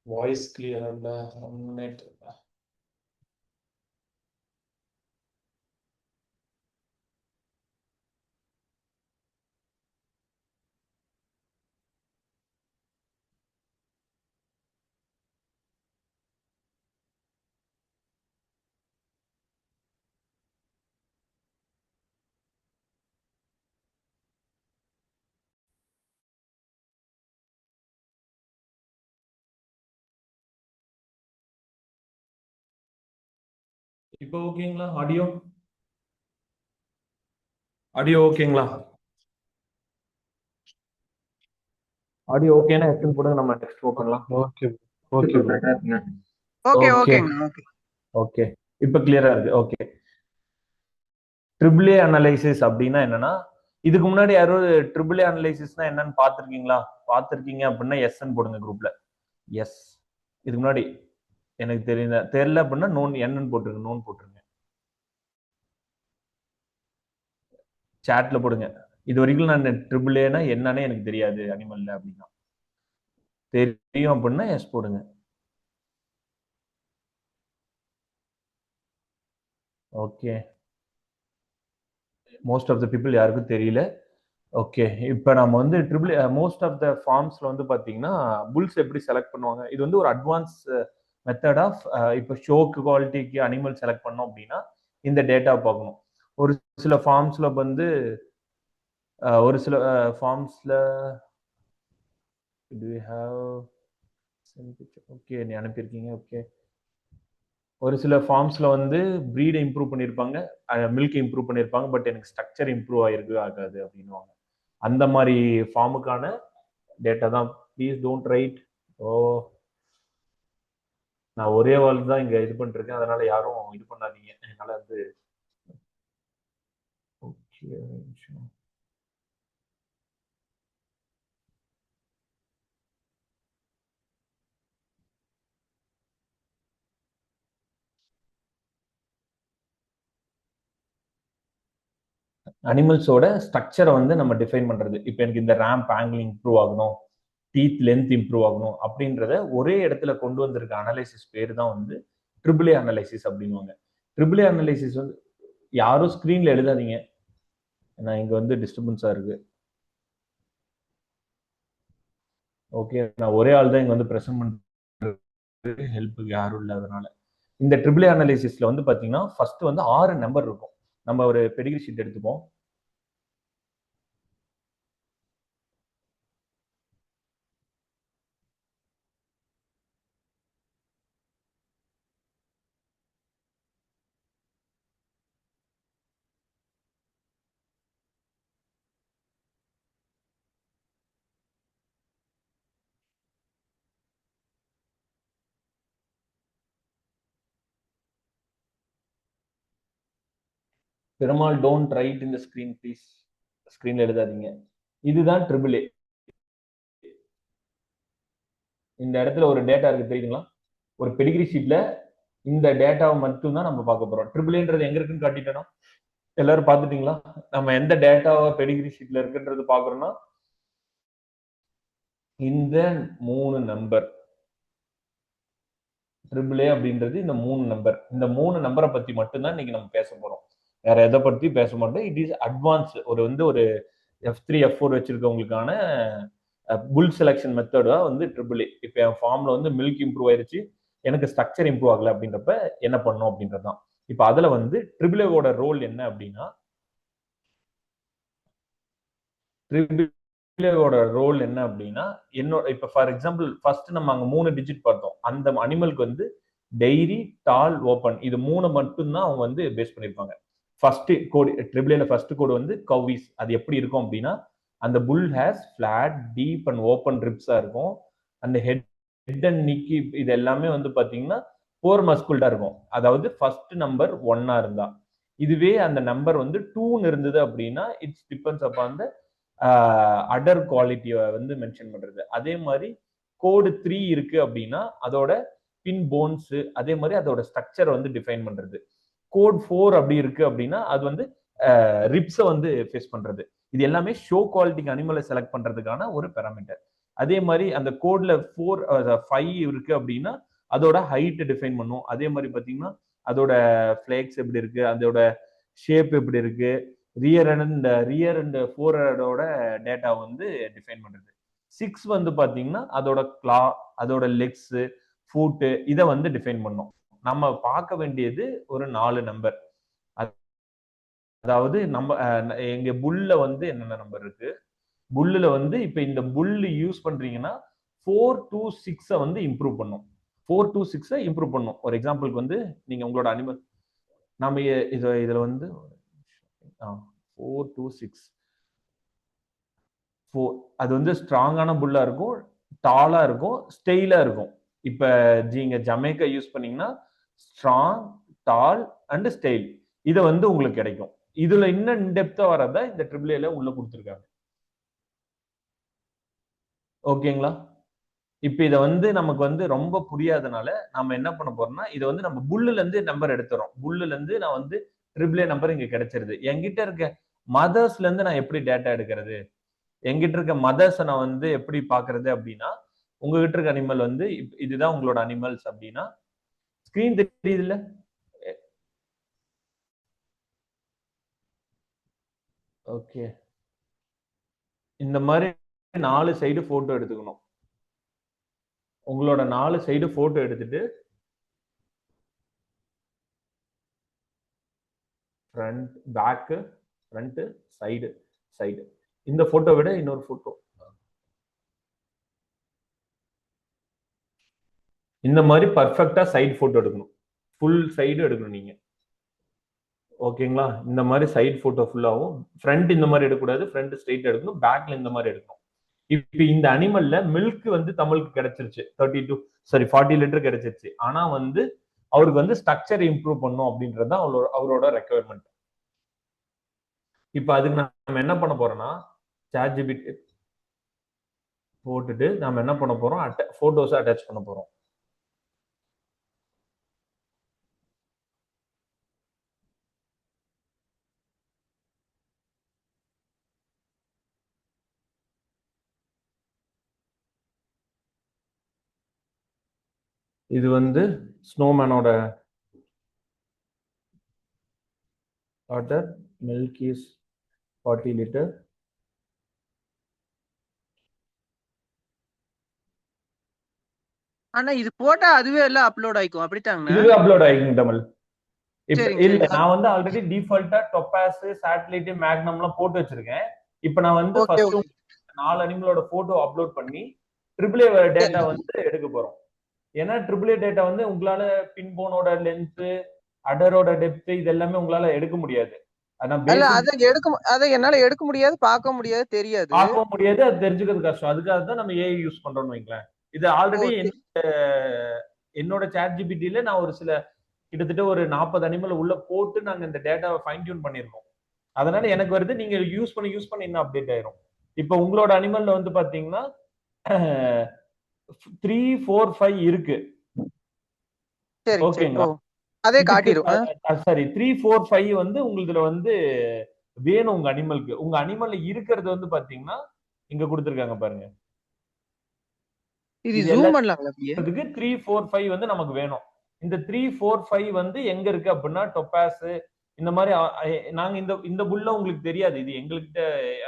Voice clear இல்ல. Net இப்போ ஓகேங்களா? ஆடியோ ஆடியோ ஓகேங்களா? ஆடியோ ஓகேனா எக்ஸ்பிளைன் போடுங்க, நம்ம நெக்ஸ்ட் போகலாம். ஓகே ஓகே ஓகே ஓகே ஓகேங்க ஓகே. ஓகே இப்போ கிளியரா இருக்கு. ஓகே, ட்ரிபிள் ஏ அனலைசிஸ் அப்படின்னா என்னன்னா, இதுக்கு முன்னாடி யாரும் ட்ரிபிள் ஏ அனலைசிஸ்னா என்னன்னு பார்த்துருக்கீங்களா? பார்த்துருக்கீங்க அப்படின்னா எஸ்ன்னு போடுங்க குரூப்ல. எஸ். இதுக்கு முன்னாடி எனக்கு தெரியல அப்படின்னா நோன் என்னன்னு போட்டுருங்க, நோன் போட்டுருங்க, சாட்ல போடுங்க. இது வரைக்கும் நான் ட்ரிபிள் ஏனா என்னன்னு எனக்கு தெரியாது அனிமல்ல அப்படின்னா, தெரியும் அப்படின்னா எஸ் போடுங்க. Okay, most of the people யாருக்கும் தெரியல. ஓகே, இப்போ நம்ம வந்து ட்ரிபிள் மோஸ்ட் ஆஃப் த ஃபார்ம்ஸ்ல வந்து பாத்தீங்கன்னா புல்ஸ் எப்படி செலக்ட் பண்ணுவாங்க, இது வந்து ஒரு அட்வான்ஸ் மெத்தட் ஆஃப் இப்போ ஷோக்கு குவாலிட்டிக்கு அனிமல் செலக்ட் பண்ணோம் அப்படின்னா இந்த டேட்டா பார்க்கணும். ஒரு சில ஃபார்ம்ஸ்ல வந்து ஒரு சில ஃபார்ம்ஸ்ல டு யூ ஹேவ் ஓகே நீ அனுப்பியிருக்கீங்க. ஓகே, ஒரு சில ஃபார்ம்ஸ்ல வந்து ப்ரீடை இம்ப்ரூவ் பண்ணியிருப்பாங்க, மில்க் இம்ப்ரூவ் பண்ணியிருப்பாங்க, பட் எனக்கு ஸ்ட்ரக்சர் இம்ப்ரூவ் ஆயிருக்கு ஆகாது அப்படின்னுவாங்க. அந்த மாதிரி ஃபார்முக்கான டேட்டா தான். Please don't write. ஓ, நான் ஒரே வாழ் தான் இங்க இது பண்ணிருக்கேன், அதனால யாரும் இது பண்ணாதீங்க. என்னால வந்து ஓகே அனிமல்ஸோட ஸ்ட்ரக்சரை வந்து நம்ம டிஃபைன் பண்றது. இப்போ எனக்கு இந்த ரேம்ப் ஆங்கிள் இம்ப்ரூவ் ஆகணும், டீத் லென்த் இம்ப்ரூவ் ஆகணும் அப்படின்றத ஒரே இடத்துல கொண்டு வந்திருக்க அனலைசிஸ் பேர் தான் வந்து ட்ரிபிள் ஏ அனலைசிஸ் அப்படின்வாங்க. ட்ரிபிள் ஏ அனலைசிஸ் வந்து யாரும் ஸ்கிரீன்ல எழுதாதீங்க, ஏன்னா இங்க வந்து டிஸ்டர்பன்ஸா இருக்கு. ஓகே, நான் ஒரே ஆள் தான் இங்க வந்து பிரசன்ட் பண்றது, ஹெல்ப்புக்கு யாரும் இல்லாதனால. இந்த ட்ரிபிள் ஏ அனலைசிஸ்ல வந்து பாத்தீங்கன்னா ஃபர்ஸ்ட் வந்து 6 நம்பர் இருக்கும். நம்ம ஒரு பெடிகிரி ஷீட் எடுத்துப்போம். பெருமாள் டோன்ட் ரைட் இந்த ஸ்கிரீன் ப்ளீஸ், ஸ்கிரீன்ல எழுதாதீங்க. இதுதான் ட்ரிபிள் ஏ. இந்த இடத்துல ஒரு டேட்டா இருக்கு தெரியுங்களா? ஒரு பெடிகிரி ஷீட்ல இந்த டேட்டாவை மட்டும் தான் நம்ம பார்க்க போறோம். ட்ரிபிள் ஏன்றது எங்க இருக்குன்னு காட்டிட்டோம். எல்லாரும் பார்த்துட்டீங்களா? நம்ம எந்த டேட்டாவை பெடிகிரி ஷீட்ல இருக்குன்றது பாக்குறோம்னா இந்த 3 நம்பர் ட்ரிபிள் ஏ அப்படின்றது இந்த 3 நம்பர். இந்த 3 நம்பரை பத்தி மட்டும்தான் இன்னைக்கு நம்ம பேச போறோம். வேற எதை பத்தி பேச மாட்டோம். It is advance. ஒரு F3 F4 வச்சிருக்கவங்களுக்கான புல் செலக்ஷன் மெத்தடா வந்து ட்ரிபிள் ஏ. இப்போ என் ஃபார்ம்ல வந்து மில்க் இம்ப்ரூவ் ஆயிருச்சு, எனக்கு ஸ்ட்ரக்சர் இம்ப்ரூவ் ஆகல அப்படின்றப்ப என்ன பண்ணும் அப்படின்றதுதான். இப்போ அதுல வந்து ட்ரிபிள் ஏவோட ரோல் என்ன அப்படின்னா, ட்ரிபிள் ரோல் என்ன அப்படின்னா, என்னோட இப்போ ஃபார் எக்ஸாம்பிள் ஃபர்ஸ்ட் நம்ம அங்க 3 டிஜிட் பார்த்தோம். அந்த அனிமலுக்கு வந்து டைரி, டால், ஓப்பன் இது 3 மட்டும்தான் அவங்க வந்து பேஸ் பண்ணியிருப்பாங்க. ஃபர்ஸ்ட் கோடு ட்ரிபிள் ஃபர்ஸ்ட் கோடு வந்து கவ்விஸ். அது எப்படி இருக்கும் அப்படின்னா, அந்த bull has flat deep and open ரிப்ஸா இருக்கும். அந்த ஹெட் அண்ட் நிக்கி இது எல்லாமே வந்து பாத்தீங்கன்னா போர் மஸ்குல்டா இருக்கும். அதாவது ஃபர்ஸ்ட் நம்பர் 1 இருந்தா. இதுவே அந்த நம்பர் வந்து 2 இருந்தது அப்படின்னா இட்ஸ் டிபெண்ட்ஸ் அப்பான் த அடர் குவாலிட்டியை வந்து மென்ஷன் பண்றது. அதே மாதிரி கோடு 3 இருக்கு அப்படின்னா அதோட பின் போன்ஸ், அதே மாதிரி அதோட ஸ்ட்ரக்சர் வந்து டிஃபைன் பண்றது. கோட் 4 அப்படி இருக்கு அப்படின்னா அது வந்து ரிப்ஸை வந்து ஃபேஸ் பண்றது. இது எல்லாமே ஷோ குவாலிட்டிக்கு அனிமலை செலக்ட் பண்றதுக்கான ஒரு பேராமீட்டர். அதே மாதிரி அந்த கோட்ல 5 இருக்கு அப்படின்னா அதோட ஹைட் டிஃபைன் பண்ணும். அதே மாதிரி பாத்தீங்கன்னா அதோட ஃபிளேக்ஸ் எப்படி இருக்கு, அதோட ஷேப் எப்படி இருக்கு, ரியர் அண்ட் ஃபோர்ஹெடோட டேட்டா வந்து டிஃபைன் பண்றது. 6 வந்து பாத்தீங்கன்னா அதோட கிளா, அதோட லெக்ஸ், ஃபூட்டு இதை வந்து டிஃபைன் பண்ணும். நம்ம பார்க்க வேண்டியது ஒரு 4 நம்பர். அதாவது நம்ம எங்க புல்ல வந்து என்னென்ன நம்பர் இருக்கு, புல்லுல வந்து இப்ப இந்த புல் யூஸ் பண்றீங்கன்னா 4 to 6 வந்து இம்ப்ரூவ் பண்ணும். 4 to 6 இம்ப்ரூவ் பண்ணும். ஒரு எக்ஸாம்பிளுக்கு வந்து நீங்க உங்களோட அனிமல் நம்ம இதுல வந்து 4 to 6 அது வந்து ஸ்ட்ராங்கான புல்லா இருக்கும், டாலா இருக்கும், ஸ்டெயிலா இருக்கும். இப்ப நீங்க ஜமைக்கா யூஸ் பண்ணீங்கன்னா ஸ்ட்ராங், டால் அண்ட் ஸ்டைல் இத வந்து உங்களுக்கு கிடைக்கும். இதுல இன்னும் இன்டெப்தா வரத இந்த ட்ரிபிள் ஏல உள்ள கொடுத்துருக்காங்க. ஓகேங்களா? இப்ப இத வந்து நமக்கு வந்து ரொம்ப புரியாதனால நம்ம என்ன பண்ண போறோம்னா இத வந்து நம்ம புல்லுல இருந்து நம்பர் எடுத்துறோம். புல்லுல இருந்து நான் வந்து ட்ரிபிள் ஏ நம்பர் இங்க கிடைச்சிருது. என்கிட்ட இருக்க மதர்ஸ்ல இருந்து நான் எப்படி டேட்டா எடுக்கிறது, என்கிட்ட இருக்க மதர்ஸ் நான் வந்து எப்படி பாக்குறது அப்படின்னா, உங்ககிட்ட இருக்க அனிமல் வந்து இதுதான் உங்களோட அனிமல்ஸ் அப்படின்னா ஸ்கிரீன் தெரியுதுல்ல, ஓகே. இந்த மாதிரி 4 சைடு போட்டோ எடுத்துக்கணும். உங்களோட 4 சைடு போட்டோ எடுத்துட்டு ஃப்ரண்ட், பேக், ஃப்ரண்ட், சைடு இந்த போட்டோ விட இன்னொரு போட்டோ இந்த மாதிரி பர்ஃபெக்ட்டா சைடு போட்டோ எடுக்கணும். ஃபுல் சைடு எடுக்கணும் நீங்க. ஓகேங்களா? இந்த மாதிரி சைடு போட்டோ ஃபுல்லாவும் ஃப்ரண்ட் இந்த மாதிரி எடுக்கக்கூடாது, ஃப்ரண்ட் ஸ்ட்ரைட் எடுக்கணும், பேக்ல இந்த மாதிரி எடுக்கணும். இப்ப இந்த அனிமல்ல மில்க் வந்து தமிழுக்கு கிடைச்சிருச்சு 40 லிட்டர் கிடைச்சிருச்சு. ஆனா வந்து அவருக்கு வந்து ஸ்ட்ரக்சர் இம்ப்ரூவ் பண்ணும் அப்படின்றது அவரோட ரெக்குயர்மெண்ட். இப்ப அதுக்கு நம்ம என்ன பண்ண போறோம்னா ChatGPT போட்டுட்டு நாம என்ன பண்ண போறோம், போட்டோஸ் அட்டாச் பண்ண போறோம். இது வந்து ஸ்னோமேனோட ஆர்டர், மில்க் இஸ் 40 லிட்டர். ஆனா இது போட்டா அதுவே எல்லாம் அப்லோட் ஆயிக்கும் அப்படித்தாங்கண்ணா? இதுவே அப்லோட் ஆயிக்கும் தமிழ். இப்ப சரிங்க, இல்ல சரிங்க. நான் வந்து ஆல்ரெடி டிஃபால்ட்டா டொபாஸ், சேட்டலைட், மேக்னம்லாம் போட்டு வச்சிருக்கேன். இப்ப நான் வந்து ஓகே, ஃபர்ஸ்ட் ஓகே. 4 அனிமலோட போட்டோ அப்லோட் பண்ணி ட்ரிபிள் ஏ டேட்டா சரிங்க. வந்து எடுக்க போறோம். ஏன்னா ட்ரிபிள் ஏ டேட்டா வந்து உங்களால பின்போனோட லென்த், அடரோட டெப்த் இது எல்லாமே உங்களால எடுக்க முடியாது. ஆனா அல்ல பேசிக் அத என்னால எடுக்க முடியாது, பார்க்க முடியாது, தெரியாது. பார்க்கவும் முடியாது, அது தெரிஞ்சுக்கிறது கஷ்டம். அதுக்காக தான் நம்ம ஏஐ யூஸ் பண்றோம்னு வைங்களேன். இது ஓ! ஆல்ரெடி என்னோட சாட் ஜிபிடில நான் ஒரு சில கிட்டத்தட்ட ஒரு 40 அனிமல் உள்ள போட்டு நாங்க இந்த டேட்டாவை ஃபைன் டியூன் பண்ணிருக்கோம். அதனால எனக்கு வருது, நீங்க யூஸ் பண்ண இன்னும் அப்டேட் ஆயிரும். இப்ப உங்களோட அனிமல்ல வந்து பாத்தீங்கன்னா 3, 4, 5 இருக்கு. சரிங்க, சரி. ஓ! ஓகேங்களா? அதே இதுக்கு காட்டிரும். சரி 3, 4, 5 வந்து உங்களுதுல வந்து வேணும் உங்க அனிமலுக்கு. உங்க அனிமல்ல இருக்கிறது வந்து பாத்தீங்கன்னா இங்க கொடுத்திருக்காங்க பாருங்க. இது இது ஜூம் எல்லாத்துக்கு பண்ணலாங்களா அப்படியே? 3, 4, 5 வந்து நமக்கு வேணும். இந்த 3, 4, 5 வந்து எங்க இருக்கு அப்படின்னா டொபாஸ் இந்த மாதிரி நாங்க இந்த இந்த புல்ல உங்களுக்கு தெரியாது. இது எங்ககிட்ட,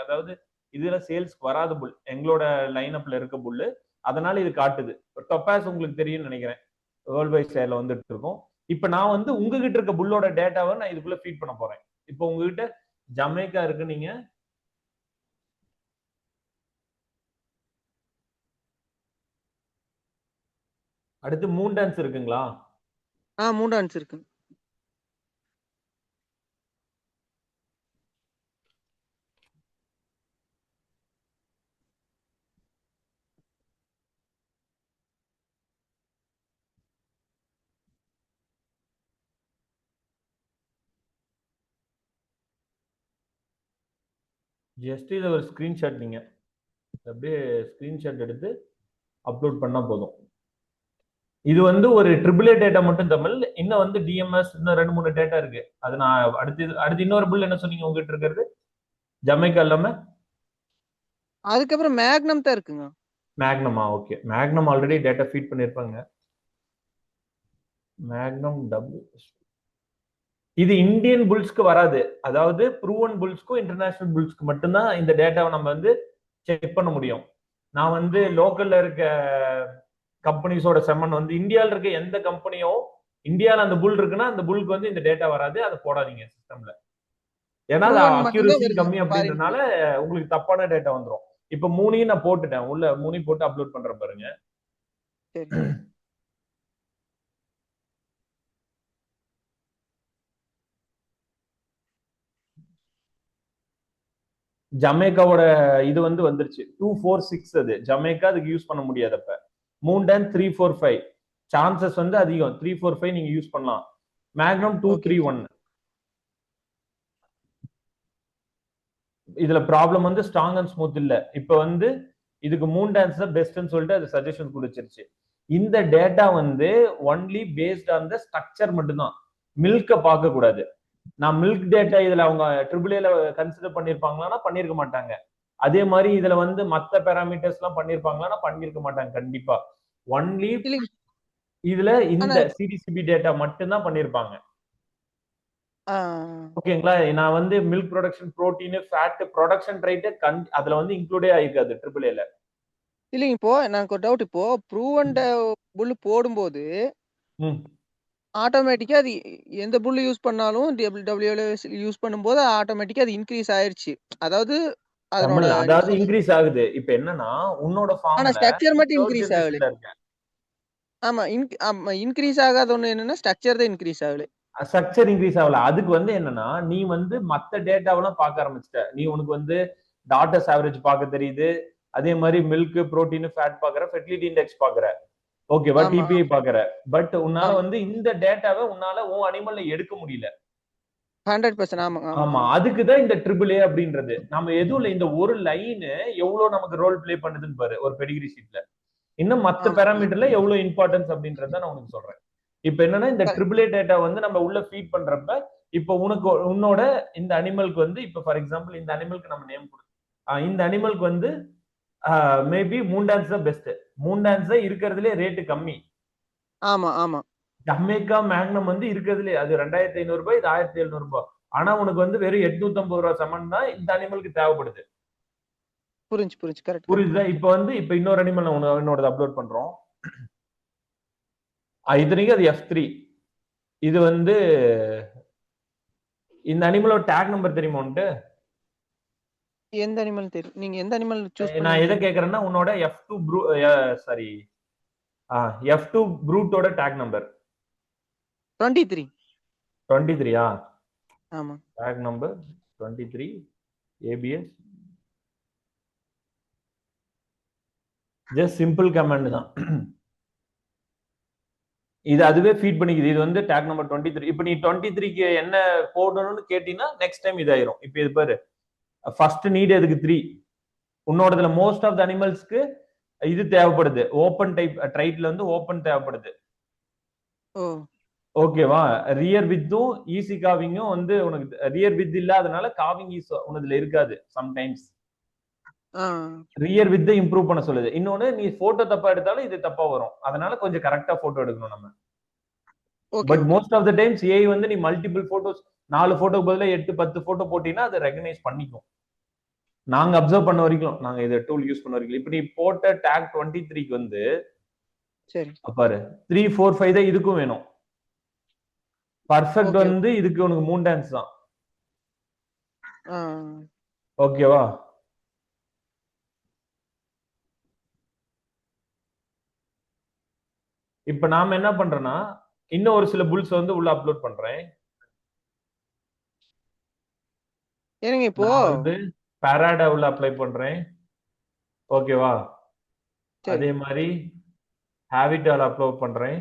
அதாவது இதுல சேல்ஸ்க்கு வராத புல், எங்களோட லைன் அப்ல இருக்க புல்லு. அதனால இது காட்டுது. டொபாஸ் உங்களுக்கு தெரியும்னு நினைக்கிறேன், வேர்ல்ட் வைட் ஷேர்ல வந்துட்டு இருக்கும். இப்ப நான் வந்து உங்ககிட்ட இருக்க புல்லோட டேட்டாவை நான் இதுக்குள்ள ஃபீட் பண்ண போறேன். இப்போ உங்ககிட்ட ஜமைக்கா இருக்கு, நீங்க அடுத்து மூன் டான்ஸ் இருக்குங்களா? மூண்டான்ஸ் இருக்கு. ஜஸ்ட் இதை ஒரு ஸ்கிரீன்ஷாட், நீங்க அப்படியே ஸ்கிரீன்ஷாட் எடுத்து அப்லோட் பண்ணா போதும். இது வந்து ஒரு ட்ரிபிள் ஏ டேட்டா மட்டும் தமிழ். இன்னும் வந்து டிஎம்எஸ் இன்னும் 2, 3 டேட்டா இருக்கு. அது நான் அடுத்து இன்னொரு புல் என்ன சொன்னீங்க உங்ககிட்ட இருக்கிறது, ஜமைக்கா இல்லாம? அதுக்கப்புறம் மேக்னம் தான் இருக்குங்க. மேக்னமா ஓகே, மேக்னம் ஆல்ரெடி டேட்டா ஃபீட் பண்ணிருப்பாங்க. மேக்னம் டபுள் இது இந்தியன் புல்ஸ்க்கு வராது. அதாவது ப்ரூவன் புல்ஸ்க்கும் இன்டர்நேஷனல் புல்ஸ்க்கு மட்டும்தான் இந்த டேட்டாவை நம்ம வந்து செக் பண்ண முடியும். நான் வந்து லோக்கல்ல இருக்க கம்பெனிஸோட செம்மன் வந்து இந்தியாவில் இருக்க எந்த கம்பெனியோ இந்தியாவில் அந்த புல் இருக்குன்னா அந்த புல்க்கு வந்து இந்த டேட்டா வராது, அதை போடாதீங்க சிஸ்டம்ல. ஏன்னா அது ப்ரூவன் மட்டும்தான் அக்யூரசி வருது கம்மி ஃபாரின். அப்படின்றதுனால உங்களுக்கு தப்பான டேட்டா வந்துடும். இப்ப மூணையும் நான் போட்டுட்டேன், உள்ள மூணையும் போட்டு அப்லோட் பண்றேன் பாருங்க. சரி ஜமேக்காவோட இது வந்து வந்துருச்சு 246. அது ஜமேக்கா அதுக்கு யூஸ் பண்ண முடியாது. அப்ப மூண்டன் 345 சான்சஸ் வந்து அதிகம். 345 நீங்க யூஸ் பண்ணலாம். Magnum okay 231. இதுல ப்ராப்ளம் வந்து ஸ்ட்ராங் அண்ட் ஸ்மூத் இல்ல. இப்ப வந்து இதுக்கு மூன் டான்ஸ் தான் பெஸ்ட்னு சொல்லிட்டு அது சஜஷன் கொடுத்துருச்சு. இந்த டேட்டா வந்து only based on the structure மட்டும்தான், மில்க பார்க்க கூடாது. நான் மில்க் டேட்டா இதுல அவங்க ட்ரிபிள் கன்சிடர் பண்ணிருப்பாங்களான்னா பண்ணிருக்க மாட்டாங்க. அதே மாதிரி இதுல வந்து மத்த பேராமீட்டர்ஸ் எல்லாம் பண்ணிருப்பாங்களான்னா பண்ணிருக்க மாட்டாங்க கண்டிப்பா. ஒன்லி இல்லைங்க. இதுல இந்த ஆனா சிடிசிபி டேட்டா மட்டும்தான் பண்ணிருப்பாங்க. ஆ, ஓகேங்களா? நான் வந்து milk production, protein, fat production rate அதுல வந்து இன்க்ளூடே ஆயிருக்காது ட்ரிபிள் ஏல. இல்லைங்க. இப்போ எனக்கு ஒரு டவுட். இப்போ ப்ரூவன் புல் போடும்போது ம். ஆட்டோமேட்டிக்கா அது எந்த புல் யூஸ் பண்ணாலும் டபிள்யூடபிள்யூல யூஸ் பண்ணும்போது ஆட்டோமேட்டிக்கா அது இன்க்ரீஸ் ஆயிருச்சு. அதாவது அதனோட தமிழ்ல என்ன அதாவது சொல்றது? இன்க்ரீஸ் ஆகுது. இப்ப என்னன்னா உன்னோட ஆனா ஃபார்ம்ல ஸ்ட்ரக்சர் நீ மட்டும் தேர்ட் இன்க்ரீஸ் ஆகல. ஜெனரேஷன்ல இருக்க. ஆமா இன்க்ரீஸ் ஆகாத ஒண்ணு என்னன்னா ஸ்ட்ரக்சர் தான் இன்க்ரீஸ் ஆகல. ஸ்ட்ரக்சர் இன்க்ரீஸ் ஆகல. அதுக்கு வந்து என்னன்னா நீ வந்து மத்த டேட்டாவெல்லாம் பார்க்க ஆரம்பிச்சிட்ட. நீ உனக்கு வந்து டாட்டர்ஸ் ஆவரேஜ் பார்க்க தெரியுது. அதே மாதிரி மில்க், புரோட்டீன், ஃபேட் பாக்குற, ஃபெர்டிலிட்டி இண்டெக்ஸ் பாக்குற, ஓகேவா, ஆமா டிபிஐ பாக்குற. பட் உன்னால ஆமா வந்து இந்த டேட்டாவை உன்னால உன் அனிமல்ல எடுக்க முடியல. 100%. ஆமா ஆமா ஆமா, ஆமா. அதுக்குதான் இந்த ட்ரிபிள் ஏ அப்படின்றது. நம்ம எதுவும் இந்த ஒரு லைன் எவ்வளவு நமக்கு ரோல் பிளே பண்ணுதுன்னு பாரு ஒரு பெடிகிரி ஷீட்ல. இன்னும் மத்த ஆமா பேராமீட்டர்ல எவ்வளவு இம்பார்ட்டன்ஸ் அப்படின்றத நான் உனக்கு சொல்றேன். இப்ப என்னன்னா இந்த கரெக்ட். ட்ரிபிள் ஏ டேட்டா வந்து நம்ம உள்ள ஃபீட் பண்றப்ப இப்ப உனக்கு உன்னோட இந்த அனிமலுக்கு வந்து இப்ப ஃபார் எக்ஸாம்பிள் இந்த அனிமலுக்கு நம்ம நேம் கொடுத்தோம். இந்த அனிமலுக்கு வந்து மேபி மூன் டான்ஸ் தான் பெஸ்ட். மூன் டான்ஸ் தான் இருக்கிறதுலே ரேட்டு கம்மி. ஆமா ஆமா ஜமேக்கா மேக்னம் வந்து இருக்கிறதுலே அது 2500 ரூபாய், இது 1700 ரூபாய். ஆனா உனக்கு வந்து வெறும் 850 ரூபாய் சமன் தான் இந்த அனிமலுக்கு தேவைப்படுது. புரிஞ்சு புரிஞ்சு. கரெக்ட் கரெக்ட் புரியுதா? இப்ப வந்து இப்ப இன்னொரு அனிமல் என்னோட அப்லோட் பண்றோம். இத்தனைக்கு அது F3. இது வந்து இந்த அனிமலோட டேக் நம்பர் தெரியுமா உன்ட்டு? எந்த அனிமல் தெரியும்? நீங்க எந்த அனிமல் சூஸ் நான் எதை பண்ணிருக்கீங்க? கேக்குறேன்னா உன்னோட F2 sorry F2 ப்ரூட்டோட take number 23. 23. ஆமா take number 23 ABS. Just simple command தான். இது அதுவே ஃபீட் பண்ணிக்குது. இது வந்து டேக் நம்பர் 23. இப்போ நீ 23க்கு என்ன போடணும்னு கேட்டீங்கன்னா நெக்ஸ்ட் டைம் இதாயிரும். இப்போ இது பாரு, ஃபர்ஸ்ட் நீட் எதுக்கு 3. உன்னோடதுல மோஸ்ட் ஆஃப் த அனிமல்ஸ்க்கு இது தேவைப்படுது. ஓப்பன் டைப் ட்ரைட்ல வந்து ஓப்பன் தேவைப்படுது. ஓ ஓகேவா? ரியர் வித்தும் ஈஸி காவிங்கும் வந்து உனக்கு ரியர் வித் இல்லாதனால காவிங் ஈஸ் உனதுல இருக்காது சம்டைம்ஸ். ஆ ரியர் வித் இம்ப்ரூவ் பண்ண சொல்லுது. இன்னொன்னு நீ போட்டோ தப்பா எடுத்தாலும் இது தப்பா வரும். அதனால கொஞ்சம் கரெக்டா போட்டோ எடுக்கணும் நம்ம. Okay but okay. Most of the times AI வந்து நீ மல்டிபிள் போட்டோஸ் 4 போட்டோக்கு பதிலா 8 10 போட்டோ போட்டீங்கன்னா அதை ரெகனைஸ் பண்ணிக்கும். நாங்க அப்சர்வ் பண்ண வரைக்கும், நாங்க இதை டூல் யூஸ் பண்ண வரைக்கும். இப்ப நீ போட்ட டேக் 23க்கு வந்து சரி பாரு 3 4 5 தான் இதுக்கும் வேணும். Perfect okay. வந்து இதுக்கு உனக்கு மூன் டான்ஸ் தான். ஆ ஓகேவா? இப்ப நாம என்ன பண்றோம்னா இன்னும் ஒரு சில புல்ஸ் வந்து உள்ள அப்லோட் பண்றேன். ஏனுங்க இப்போ நான் வந்து பாராடா உள்ள அப்ளை பண்றேன். ஓகேவா? சரி அதே மாதிரி ஹேபிட்டால் அப்லோட் பண்றேன்.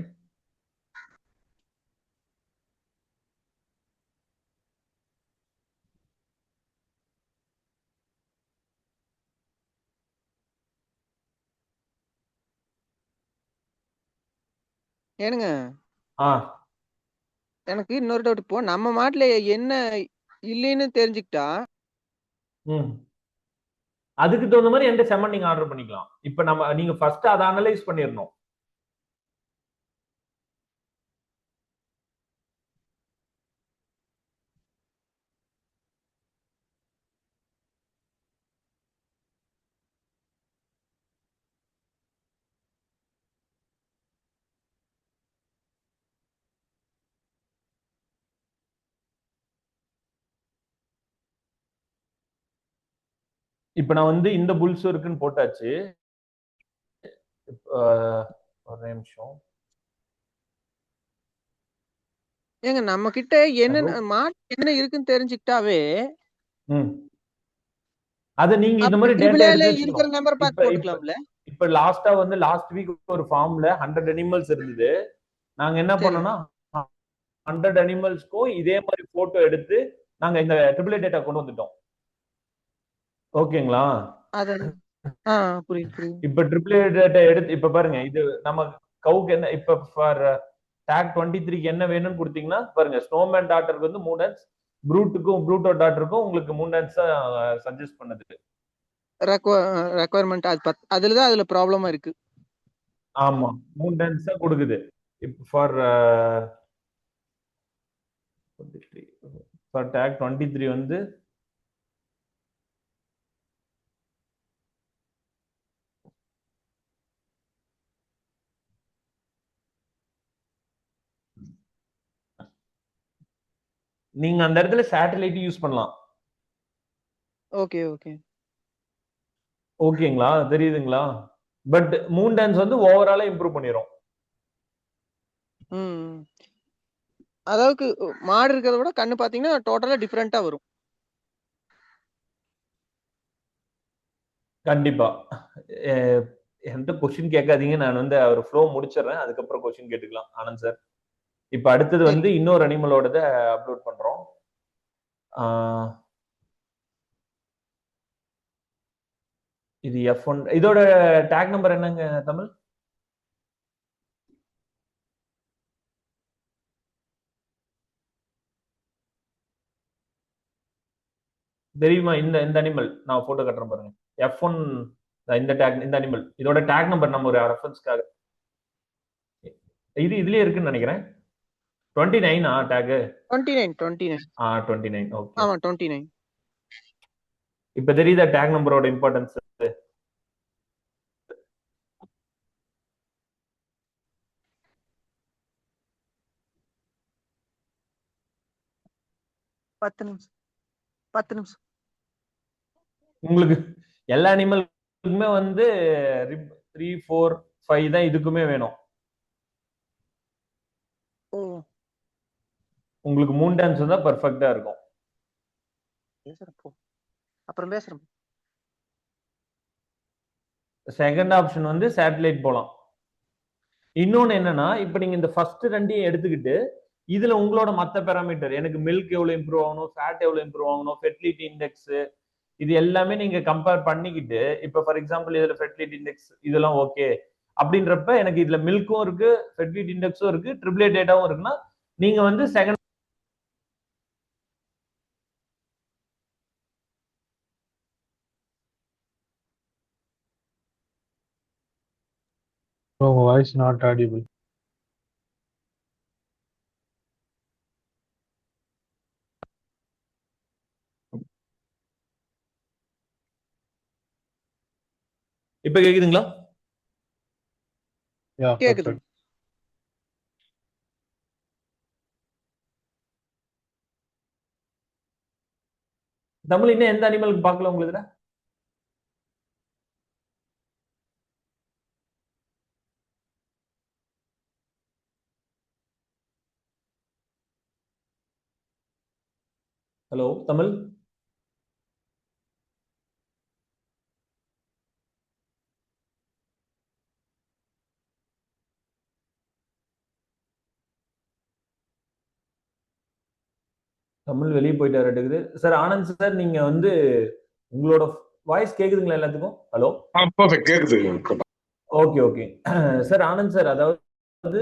ஏனுங்க ஆ எனக்கு இன்னொரு டவுட். இப்போ நம்ம மாட்டுல என்ன இல்லைன்னு தெரிஞ்சுக்கிட்டா ம் அதுக்கு தகுந்த மாதிரி எந்த செம்மண் நீங்க ஆர்டர் பண்ணிக்கலாம். இப்ப நீங்க ஃபர்ஸ்ட் அதை அனலைஸ் பண்ணிடணும். இப்ப நான் வந்து இந்த புல்ஸ் இருக்குன்னு போட்டாச்சு. ஒரு நிமிஷம் ஏங்க, நம்ம கிட்ட என்ன மாட்டு என்ன இருக்குன்னு தெரிஞ்சுக்கிட்டாவே அத நீங்க இந்த மாதிரி டேட்டா எடுத்து இருக்கிற நம்பர் பார்த்து போட்டுக்கலாம்ல. இப்ப லாஸ்டா வந்து லாஸ்ட் வீக் ஒரு ஃபார்ம்ல 100 அனிமல்ஸ் இருந்தது. நாங்க என்ன பண்ணோம்னா 100 அனிமல்ஸ்க்கும் இதே மாதிரி போட்டோ எடுத்து நாங்க இந்த ட்ரிபிள் டேட்டா கொண்டு வந்துட்டோம். ஓகேங்களா? புரியுது. இப்ப ட்ரிபிள் டேட்டா எடுத்து இப்ப பாருங்க, இது நம்ம கவுக்கு என்ன இப்ப ஃபார் டாக் 23க்கு என்ன வேணும்னு கொடுத்தீங்கன்னா பாருங்க, ஸ்னோமேன் டாட்டருக்கு வந்து 3 டாட்ஸ், ப்ரூட்டோ டாட்டருக்கும் உங்களுக்கு 3 டாட்ஸ் சஜஸ்ட் பண்ணது. ரெக்வயர்மெண்ட் அதுலதான் அதுல ப்ராப்ளமா இருக்கு. ஆமா, 3 டாட்ஸ் தான் கொடுக்குது. இப்ப ஃபார் டாக் 23 வந்து நீங்க அந்த இடத்துல சேட்டலைட் யூஸ் பண்ணலாம். ஓகேங்களா? தெரியுதுங்களா? பட் மூன் டான்ஸ் வந்து ஓவராலா இம்ப்ரூவ் பண்ணிரும். அதாவது மாடு இருக்கிறத விட கண்ணு பாத்தீங்கன்னா டோட்டலா டிஃபரெண்டா வரும். கண்டிப்பா. எந்த கொஸ்டின் கேட்காதீங்க, நான் வந்து அவர் ஃப்ளோ முடிச்சிடுறேன், அதுக்கப்புறம் கொஸ்டின் கேட்டுக்கலாம். ஆனந்த் சார், இப்ப அடுத்தது வந்து இன்னொரு அனிமலோடத அப்லோட் பண்றோம். இது F1. இதோட டாக் நம்பர் என்னங்க தமிழ்? தெரியுமா? இந்த அனிமல் நான் போட்டோ கட்டுறேன் பாருங்க, F1. இந்த அனிமல் இதோட டாக் நம்பர் நம்ம ஒரு ரெஃபரன்ஸ்க்காக இதுலயே இருக்குன்னு நினைக்கிறேன். 29 டாக் 29. 29. ஓகே. ஆமா 29. இப்ப தெரியுதா டாக் நம்பரோட இம்பார்ட்டன்ஸ்? பத்து நிமிஷம். உங்களுக்கு எல்லா அனிமலுக்குமே வந்து 3, 4, 5 தான் இதுக்குமே வேணும். உங்களுக்கு மூன் டான்ஸ் வந்தா பெர்ஃபெக்ட்டா இருக்கும். அப்புறம் பேசுறோம். செகண்ட் ஆப்ஷன் வந்து சேட்டலைட் போலாம். இன்னொன்னு என்னன்னா, இப்ப நீங்க இந்த ஃபர்ஸ்ட் ரெண்டையும் எடுத்துக்கிட்டு இதுல உங்களோட மத்த பேராமீட்டர், எனக்கு மில்க் எவ்வளவு இம்ப்ரூவ் ஆகணும், ஃபேட் எவ்வளவு இம்ப்ரூவ் ஆகணும், ஃபெர்டிலிட்டி இண்டெக்ஸ், இது எல்லாமே நீங்க கம்பேர் பண்ணிக்கிட்டு, இப்ப ஃபார் எக்ஸாம்பிள் இதுல ஃபெர்டிலிட்டி இண்டெக்ஸ் இதெல்லாம் ஓகே அப்படின்றப்ப எனக்கு இதுல மில்க்கும் இருக்கு, ஃபெர்டிலிட்டி இண்டெக்ஸும் இருக்கு, ட்ரிபிள் டேட்டாவும் இருக்குன்னா நீங்க வந்து செகண்ட் voice not audible. இப்ப கேக்குதுங்களா? கேக்குது. தமிழ் இன்னும் எந்த அனிமலுக்கு பார்க்கல உங்களுக்கு? ஹலோ தமிழ்? தமிழ் வெளியே போயிட்டாரு சார். ஆனந்த் சார், நீங்க வந்து உங்களோட வாய்ஸ் கேக்குதுங்களா எல்லாத்துக்கும்? ஹலோ, கேக்குது. Okay sir. ஆனந்த் சார், அதாவது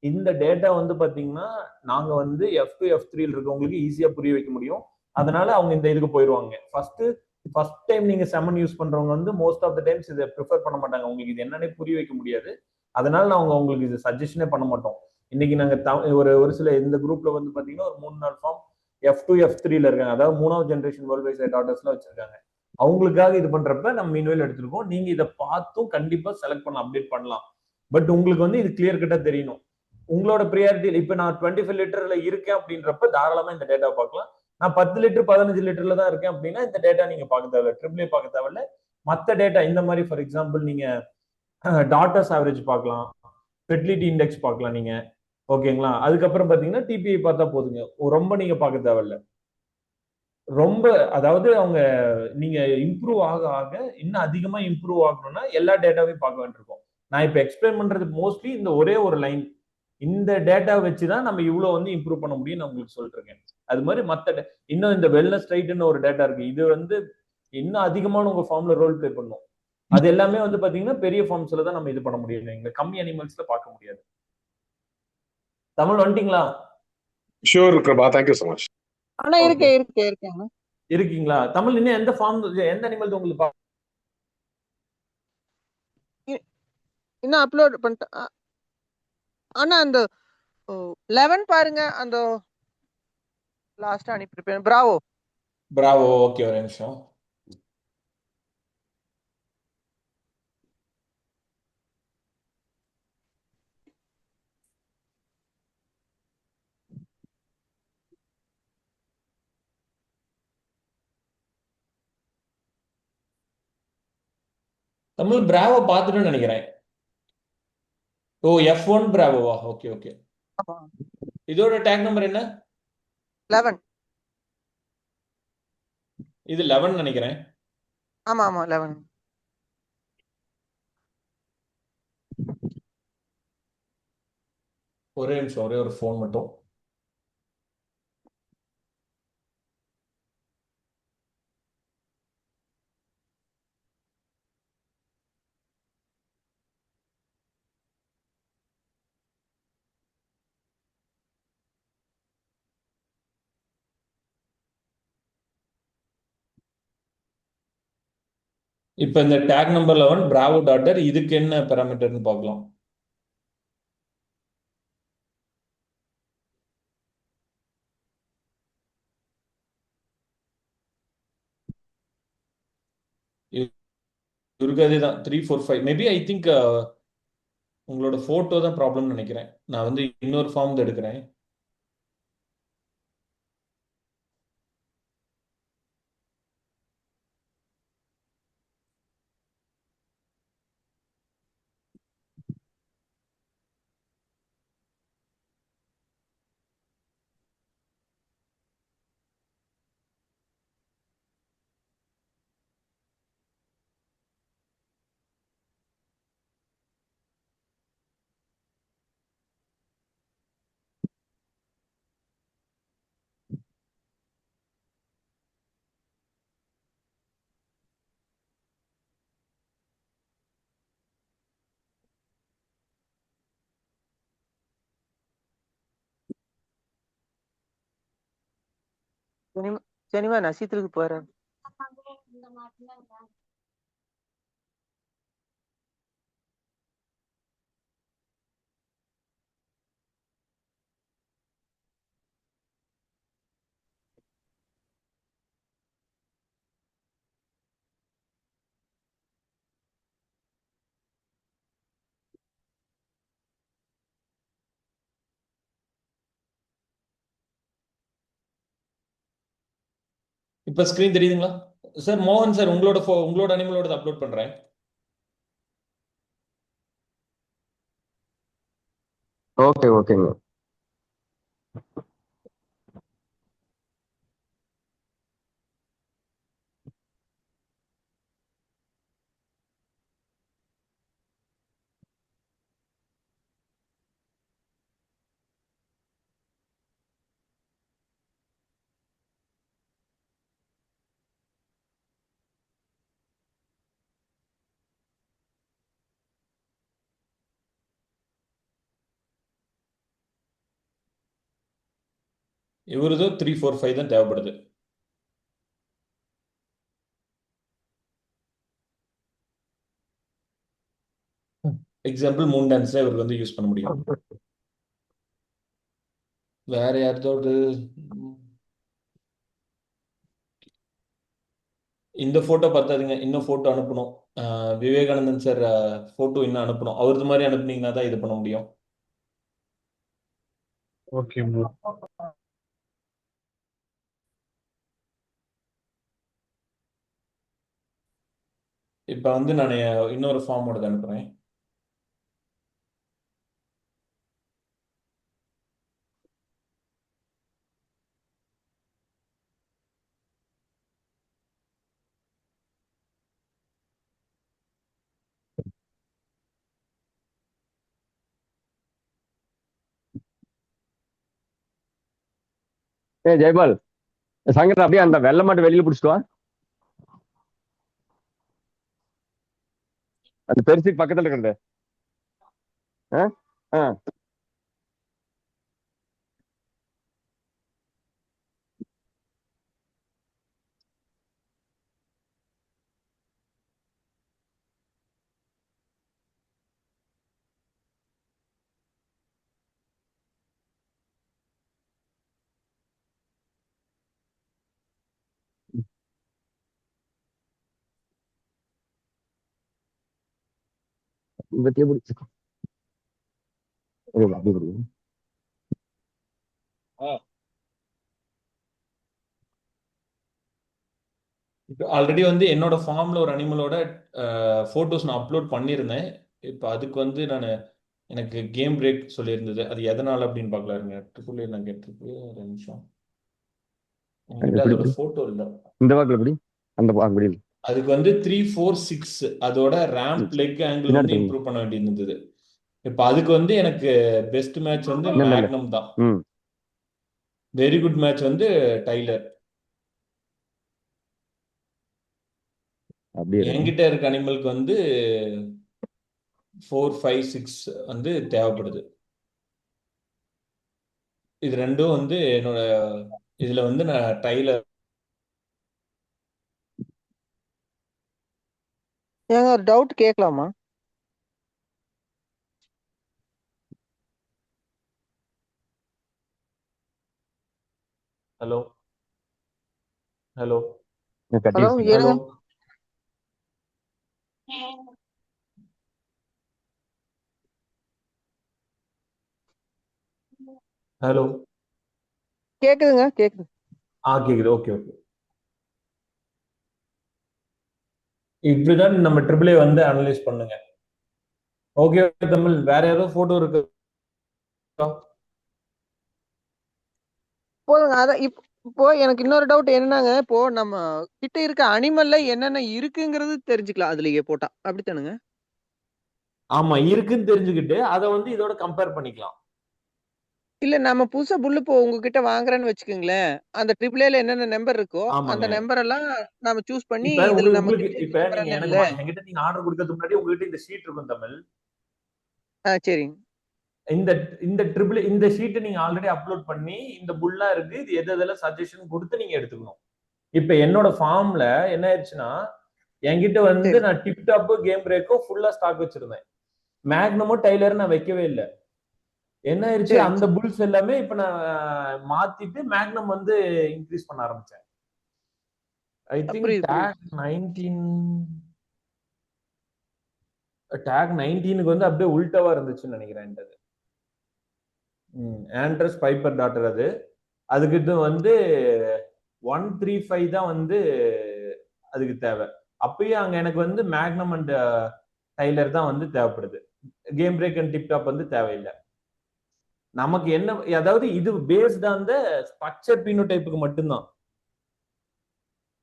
இந்த டேட்டா வந்து பாத்தீங்கன்னா நாங்க வந்து F2, F3 இருக்கவங்களுக்கு ஈஸியா புரிய வைக்க முடியும். அதனால அவங்க இந்த இதுக்கு போயிருவாங்க. ஃபர்ஸ்ட் ஃபர்ஸ்ட் டைம் நீங்க செமன் யூஸ் பண்றவங்க வந்து மோஸ்ட் ஆஃப் த டைம்ஸ் இதை ப்ரிஃபர் பண்ண மாட்டாங்க. உங்களுக்கு இது என்னன்னே புரிய வைக்க முடியாது. அதனால நாங்க உங்களுக்கு இது சஜஷனே பண்ண மாட்டோம். இன்னைக்கு நாங்க ஒரு ஒரு சில இந்த குரூப்ல வந்து பாத்தீங்கன்னா ஒரு 3-4 ஃபார்ம் F2 F3ல இருக்காங்க. அதாவது 3வது ஜெனரேஷன் வேர்ல்ட் வைஸ் டாட்டர்ஸ்ல வச்சிருக்காங்க. அவங்களுக்காக இது பண்றப்ப நம்ம மீன்வேல் எடுத்திருக்கோம். நீங்க இதை பார்த்தும் கண்டிப்பா செலக்ட் பண்ண அப்டேட் பண்ணலாம். பட் உங்களுக்கு வந்து இது கிளியர் கட்டா தெரியணும். உங்களோட ப்ரியாரிட்டி இப்ப நான் 25 லிட்டர்ல இருக்கேன் அப்படின்றப்ப தாராளமா இந்த டேட்டா பார்க்கலாம். நான் 10 லிட்டர் 15 லிட்டர்ல தான் இருக்கேன் அப்படின்னா இந்த டேட்டா நீங்க பார்க்க தேவையில்ல, ட்ரிபிளே பார்க்க தேவையில்ல. மத்த டேட்டா இந்த மாதிரி ஃபார் எக்ஸாம்பிள் நீங்க டாட்டர்ஸ் ஆவரேஜ் பார்க்கலாம், ஃபெர்டிலிட்டி இண்டெக்ஸ் பார்க்கலாம் நீங்க. ஓகேங்களா? அதுக்கப்புறம் பாத்தீங்கன்னா டிபிஐ பார்த்தா போதுங்க. ரொம்ப நீங்க பார்க்க தேவையில்ல. ரொம்ப அதாவது அவங்க நீங்க இம்ப்ரூவ் ஆக ஆக இன்னும் அதிகமா இம்ப்ரூவ் ஆகணும்னா எல்லா டேட்டாவையும் பார்க்க வேண்டியிருக்கும். நான் இப்ப எக்ஸ்பிளைன் பண்றது மோஸ்ட்லி இந்த ஒரே ஒரு லைன், இந்த டேட்டா வச்சுதான் நம்ம இவ்வளவு வந்து இம்ப்ரூவ் பண்ண முடியும் நான் உங்களுக்கு சொல்லிட்டு இருக்கேன். அது மாதிரி இன்னும் இந்த வெல்னஸ் ரைட்னு ஒரு டேட்டா இருக்கு. இது வந்து இன்னும் அதிகமான உங்க ஃபார்ம்ல ரோல் பிளே பண்ணும். அது எல்லாமே வந்து பாத்தீங்கன்னா பெரிய ஃபார்ம்ஸ்ல தான் நம்ம இது பண்ண முடியும். எங்க கம்மி அனிமல்ஸ்ல பார்க்க முடியாது. தமிழ் வந்துட்டீங்களா? Sure Kiruba, thank you so much. ஆனா இருக்கேங்க. இருக்கீங்களா? தமிழ் இன்னும் எந்த ஃபார்ம் எந்த அனிமல் உங்களுக்கு இன்னும் அப்லோட் பண்ணிட்டேன். ஆனா அந்த 11 பாருங்க, அந்த லாஸ்டா அனுப்பியிருப்பேன். பிராவோ. ஓகே, ஒரு நிமிஷம். தமிழ் பிராவோ பார்த்துட்டு நினைக்கிறேன். ஓ, F1 பிராவோவா? Okay okay. இதோட டேக் நம்பர் என்ன? 11. இது 11 நினைக்கிறேன். ஆமா 11. ஒரே நிமிஷம், ஒரே ஒரு ஃபோன் மட்டும். இப்ப இந்த டேக் நம்பர் 11 பிராவோ டாட்டர், இதுக்கு என்ன பாராமீட்டர்னு பார்க்கலாம். இருக்கு, அதேதான் 345. மேபி ஐ திங்க் உங்களோட போட்டோ தான் ப்ராப்ளம் நினைக்கிறேன். நான் வந்து இன்னொரு ஃபார்ம் எடுக்கிறேன். சரிமா, நசீத்துக்கு போறேன். இப்ப ஸ்கிரீன் தெரியுதுங்களா சார்? மோகன் சார், உங்களோட அனிமலோட அப்லோட் பண்றேன். ஓகேங்க. இவருதோ 345 தான் தேவைப்படுது. எக்ஸாம்பிள் மூன் டான்ஸ்ல இவருக்கு வந்து யூஸ் பண்ண முடியும். வேற யார்தோடு இந்த போட்டோ பார்த்தாதுங்க, இன்னும் போட்டோ அனுப்பணும். விவேகானந்தன் சார் போட்டோ இன்னும் அனுப்பணும். அவரது மாதிரி அனுப்புனீங்கன்னா தான் இது பண்ண முடியும். Okay bro. இப்ப வந்து நான் இன்னொரு ஃபார்மோட அனுப்புறேன். ஏ ஜெயபால், சங்கர் அப்படியே அந்த வெள்ளை மாட்டு வெளியில பிடிச்சிட்டு வா. அந்த பெருசுக்கு பக்கத்துல இருக்கிறது. ஆ ஆ இவத்தையே பிடிச்சி அப்படி பிடிக்கும். இப்போ ஆல்ரெடி வந்து என்னோட ஃபார்ம்ல ஒரு அனிமலோட போட்டோஸ் நான் அப்லோட் பண்ணியிருந்தேன். இப்போ அதுக்கு வந்து நான் எனக்கு கேம் பிரேக் சொல்லியிருந்தது. அது எதனால அப்படின்னு பார்க்கலாருங்க. ட்ரிபிள் நான் ட்ரிபிள் ஒரு நிமிஷம். என்கிட்ட எப்படி அதோட இப்படி போட்டோ இல்லை. இந்த வாக்குல எப்படி அந்த அப்படி இல்லை. அதுக்கு வந்து 346 அதோட ரேம்ப் லெக் ஆங்கிள் பின்னாடி வந்து திரும்பி. இம்ப்ரூவ் பண்ண வேண்டியிருந்தது. இப்போ அதுக்கு வந்து எனக்கு பெஸ்ட் மேட்ச் வந்து இல்ல இல்ல இல்ல. மேக்னம் தான். ம் வெரி குட் மேட்ச் வந்து டைலர். அப்படியே இருக்கு. என்கிட்ட இருக்க அனிமலுக்கு வந்து 4, 5, 6 வந்து தேவைப்படுது. இது ரெண்டும் வந்து என்னோட இதுல வந்து நான் டைலர். ஏங்க ஒரு டவுட் கேட்கலாமா? ஹலோ ஹலோ கட்டி ஹலோ வச்சுங்க. ஹலோ ஏனுங்க? ஹலோ கேக்குதுங்க, கேக்குது. கேக்குது. Okay okay. இப்படிதான் நம்ம ட்ரிபிள் ஏ வந்து அனலைஸ் பண்ணுங்க. ஓகே தமிழ், வேற ஏதாவது போட்டோ இருக்கு? போதுங்க. அதான் இப்போ எனக்கு இன்னொரு டவுட் என்னன்னாங்க, இப்போ நம்ம கிட்ட இருக்க அனிமல்ல என்னென்ன இருக்குங்கிறது தெரிஞ்சுக்கலாம் அதுலயே போட்டா. அப்படித்தானுங்க? ஆமா, இருக்குன்னு தெரிஞ்சுக்கிட்டு அதை வந்து இதோட கம்பேர் பண்ணிக்கலாம். இல்ல நம்ம புதுசா புல்லு இப்போ உங்ககிட்ட வாங்குறேன்னு வச்சுக்கோங்களேன். அந்த ட்ரிபிள் ஏல என்னென்ன நம்பர் இருக்கோ, அந்த ஆமாங்க. நம்பர் எல்லாம் நாம சூஸ் பண்ணி இப்ப இதுல உங்களுக்கு நம்ம உங்களுக்கு கிட்ட இருக்க இப்ப நம்பர் நீங்க எல்லாம் எனக்கு இல்ல. என்கிட்ட நீங்க ஆர்டர் கொடுக்கறதுக்கு முன்னாடி உங்ககிட்ட இந்த ஷீட் இருக்கும் தமிழ். சரிங்க. இந்த இந்த ட்ரிபிள் இந்த ஷீட்டை நீங்க ஆல்ரெடி அப்லோட் பண்ணி இந்த புல்லா இருக்கு, இது எது எதெல்லாம் சஜஷன் கொடுத்து நீங்க எடுத்துக்கணும். இப்ப என்னோட ஃபார்ம்ல என்ன ஆயிடுச்சுன்னா, என்கிட்ட வந்து சரி, நான் டிப் டாப் கேம் பிரேக்கும் ஃபுல்லா ஸ்டாக் வச்சிருந்தேன். மேக்னமும் டைலரும் நான் வைக்கவே இல்லை. என்ன ஆயிருச்சு, சரிங்க, அந்த சரி. புல்ஸ் எல்லாமே இப்ப நான் மாத்திட்டு மேக்னம் வந்து இன்க்ரீஸ் பண்ண ஆரம்பிச்சேன். ஐ திங்க் புரியுது, புரியுது. டேக் 19க்கு வந்து அப்படியே உல்டாவா இருந்துச்சுன்னு நினைக்கிறேன். ஆண்ட்ரஸ் பைப்பர் டாட்டர் அது. அதுக்கிட்ட வந்து 135 தான் வந்து அதுக்கு தேவை. அப்பயே அங்க எனக்கு வந்து மேக்னம் அண்ட் டைலர் தான் வந்து தேவைப்படுது. கேம் பிரேக் அண்ட் டிப்டாப் வந்து தேவையில்லை. நமக்கு என்ன, அதாவது இது பேஸ்ட் ஆன் த ஸ்ட்ரக்சர் பினோடைப்புக்கு மட்டும்தான்.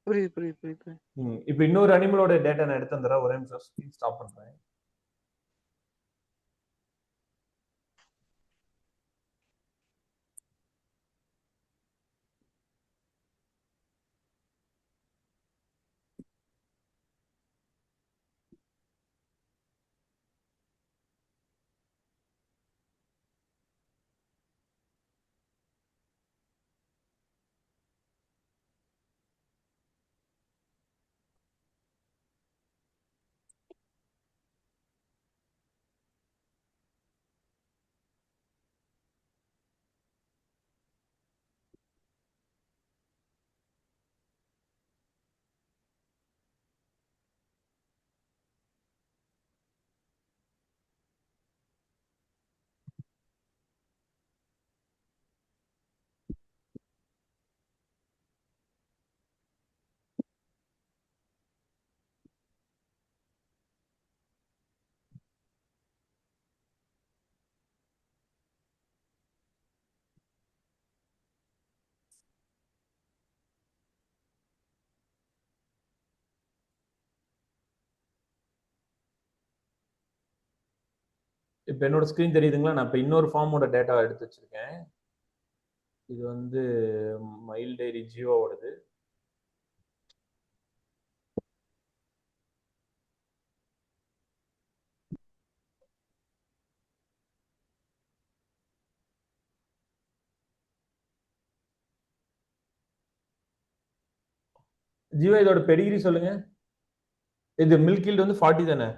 புரியுது, புரியுது, புரியுது. இப்ப இன்னொரு அனிமலோட டேட்டா நான் எடுத்து வந்துடுறேன். ஒரே நிமிஷம் ஸ்கிரீன் ஸ்டாப் பண்றேன். இப்போ என்னோட ஸ்க்ரீன் தெரியுதுங்களா? நான் இப்போ இன்னொரு ஃபார்மோட டேட்டா எடுத்து வச்சிருக்கேன். இது வந்து மயில் டைரி ஜியோவோடது. ஜியோ இதோட பெடிகிரி சொல்லுங்க. இது மில்க் ஈல்டு வந்து 40 தானே?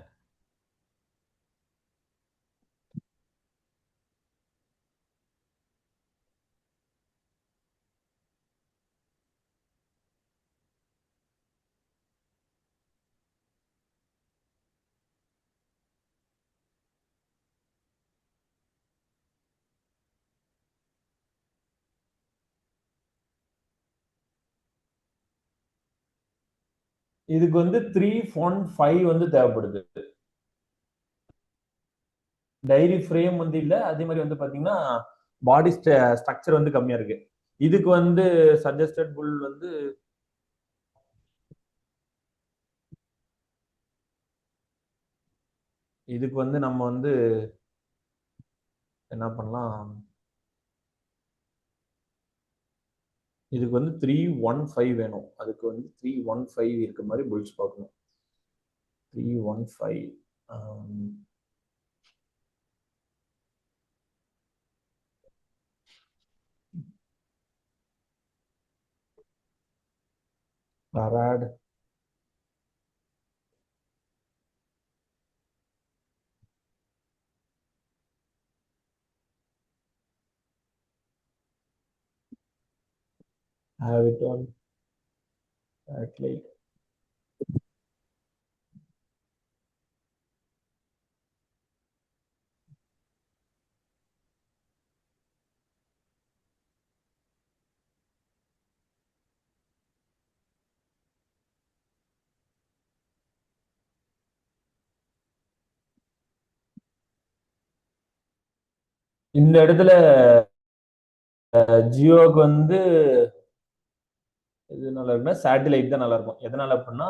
இதுக்கு வந்து 3.5 வந்து தேவைப்படுது. டைரி ஃப்ரேம் வந்து இல்ல. அதே மாதிரி வந்து பாத்தீங்கன்னா பாடி ஸ்ட்ரக்சர் வந்து கம்மியா இருக்கு. இதுக்கு வந்து சஜஸ்டட் புல் வந்து இதுக்கு வந்து நம்ம வந்து என்ன பண்ணலாம், இதுக்கு வந்து 315 வேணும். அதுக்கு வந்து 315 இருக்க மாதிரி புல்ஸ் பார்க்கணும். 315 Farad. Have it on satellite. இந்த இடத்துல ஜியோக்கு வந்து இது நல்லா இருக்குன்னா சேட்டலைட் தான் நல்லா இருக்கும். எதனால அப்படின்னா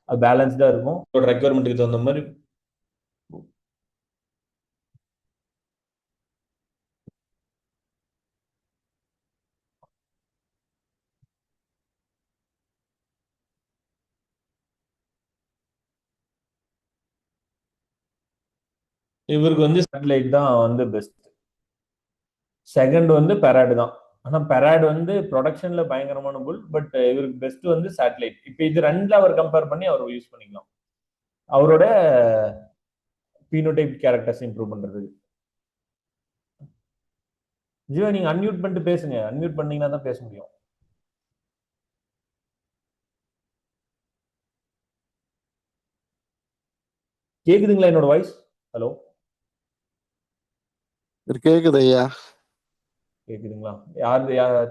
அது பேலன்ஸ்டா இருக்கும். ரெக்குவயர்மெண்ட்டுக்கு தகுந்த மாதிரி. இவருக்கு வந்து சேட்டலைட் தான் வந்து பெஸ்ட். செகண்ட் வந்து பெராடு தான். ஆனா பெராடு வந்து ப்ரொடக்ஷன்ல பயங்கரமான புல். பட் இவருக்கு பெஸ்ட் வந்து சேட்டலைட். இப்போ இது ரெண்டுல அவர் கம்பேர் பண்ணி அவர் யூஸ் பண்ணிக்கலாம். அவரோட பீனோடைப் கேரக்டர்ஸ் இம்ப்ரூவ் பண்றதுக்கு. ஜியோ நீங்க அன்மியூட் பண்ணிட்டு பேசுங்க. அன்மியூட் பண்ணீங்கன்னா தான் பேச முடியும். கேக்குதுங்களா என்னோட வாய்ஸ்? ஹலோ கேக்குது ஐயா. கேக்குதுங்களா? யார்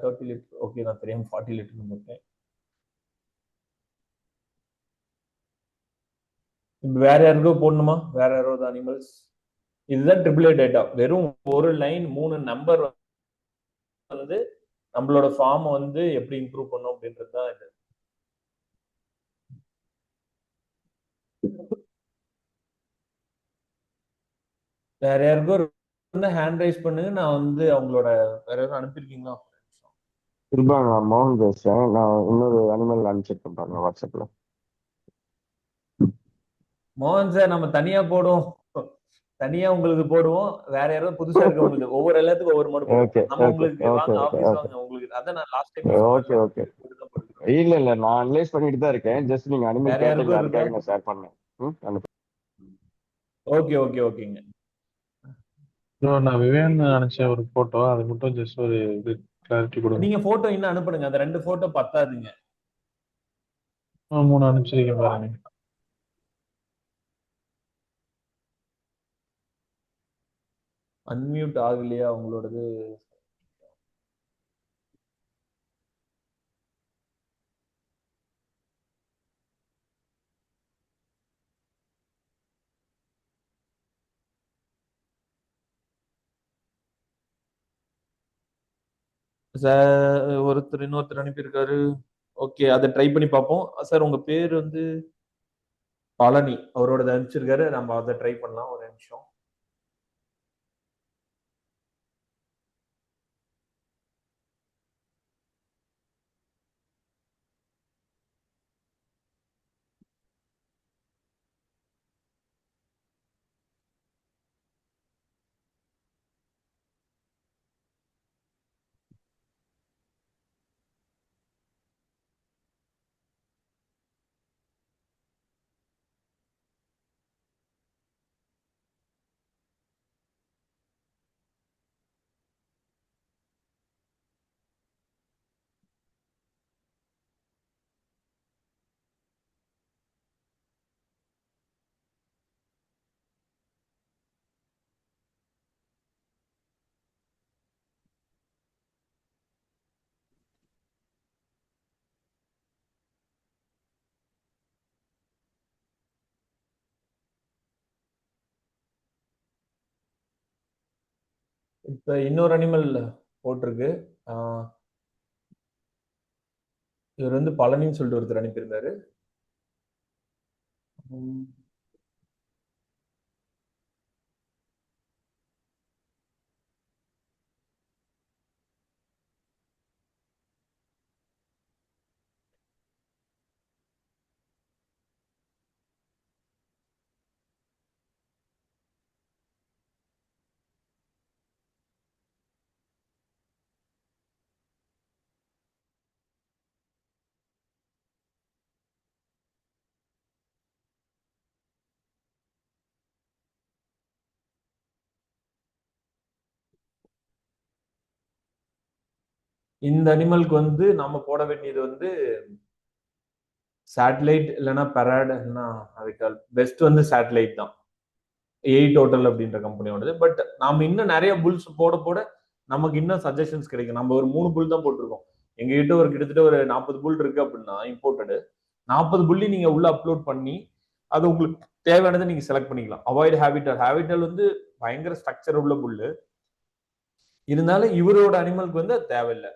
30 லிட்டர்? ஓகே, நான் தெரியாம 40 லிட்டர் இருக்கேன். வேற யாருக்கோ போடணுமா? வேற யாராவது அனிமல்ஸ்? இதுதான் ட்ரிபிள் ஏ டேட்டா. வெறும் ஒரு லைன் 3 நம்பர் வந்து நம்மளோட ஃபார்ம் வந்து எப்படி இம்ப்ரூவ் பண்ணும் அப்படின்றது தான் இது. வேற யாருக்கோ வந்து ஹேண்ட் ரைஸ் பண்ணுங்க. நான் வந்து அவங்களோட வேற யாரும் அனுப்பியிருக்கீங்களா? இருப்பாங்க, நான் மோகன் பேசுறேன். நான் இன்னொரு அனிமல் அனுப்பிச்சிட்டு பண்றாங்க வாட்ஸ்அப்ல. மோகன் சார், நம்ம தனியா போடுவோம். தனியா உங்களுக்கு போடுவோம். வேற யாராவது புதுசா இருக்கவங்களுக்கு ஒவ்வொரு எல்லாத்துக்கும் ஒவ்வொரு மாடு போடுவோம். ஓகே நம்ம ஓகே உங்களுக்கு ஓகே வாங்க ஓகே ஆபீஸ் ஓகே வாங்க உங்களுக்கு. அதான் நான் லாஸ்ட் டைம் ஓகே ஓகே. இல்ல இல்ல, நான் அனலைஸ் பண்ணிட்டு தான் இருக்கேன். ஜஸ்ட் நீங்க அனிமல் வேற யாருக்கும் கேட்டீங்க, இருக்கா? அதுக்காக நான் ஷேர் பண்ணேன். அனுப்பு. ஓகே ஓகே ஓகேங்க. நான் விவேன் நினைச்ச ஒரு போட்டோ, அது மட்டும் ஜஸ்ட் ஒரு இது கிளாரிட்டி கொடுங்க. நீங்க போட்டோ இன்னும் அனுப்புங்க. அந்த 2 போட்டோ பத்தாதுங்க. 3 அனுப்பிச்சிருக்கேன் பாருங்க. அன்மியூட் ஆகலையா உங்களோடது? ஒருத்தர் இன்னொருத்தர் அனுப்பியிருக்காரு. ஓகே, அதை ட்ரை பண்ணி பார்ப்போம். சார் உங்க பேர் வந்து பழனி. அவரோட அனுப்பிச்சிருக்காரு. நம்ம அதை ட்ரை பண்ணலாம். ஒரு நிமிஷம். இப்ப இன்னொரு அனிமல் போட்டிருக்கு. இவர் வந்து பழனின்னு சொல்லிட்டு ஒருத்தர் அனுப்பியிருந்தாரு. இந்த அனிமலுக்கு வந்து நம்ம போட வேண்டியது வந்து சேட்டலைட் இல்லைன்னா பெராட், அதுக்கு பெஸ்ட் வந்து சேட்டலைட் தான். டோட்டல் அப்படின்ற கம்பெனியோடது. பட் நாம இன்னும் நிறைய புல்ஸ் போட போட நமக்கு இன்னும் சஜஷன்ஸ் கிடைக்கும். நம்ம ஒரு 3 புல் தான் போட்டிருக்கோம். எங்க கிட்ட ஒரு கிட்டத்தட்ட ஒரு 40 புல் இருக்கு அப்படின்னா இம்போர்ட்டடு 40 புள்ளி நீங்க உள்ள அப்லோட் பண்ணி அது உங்களுக்கு தேவையானதை நீங்க செலக்ட் பண்ணிக்கலாம். அவாய்ட் ஹேபிட்டல் வந்து பயங்கர ஸ்ட்ரக்சர் உள்ள புல்லு. இருந்தாலும் இவரோட அனிமலுக்கு வந்து அது தேவையில்லை.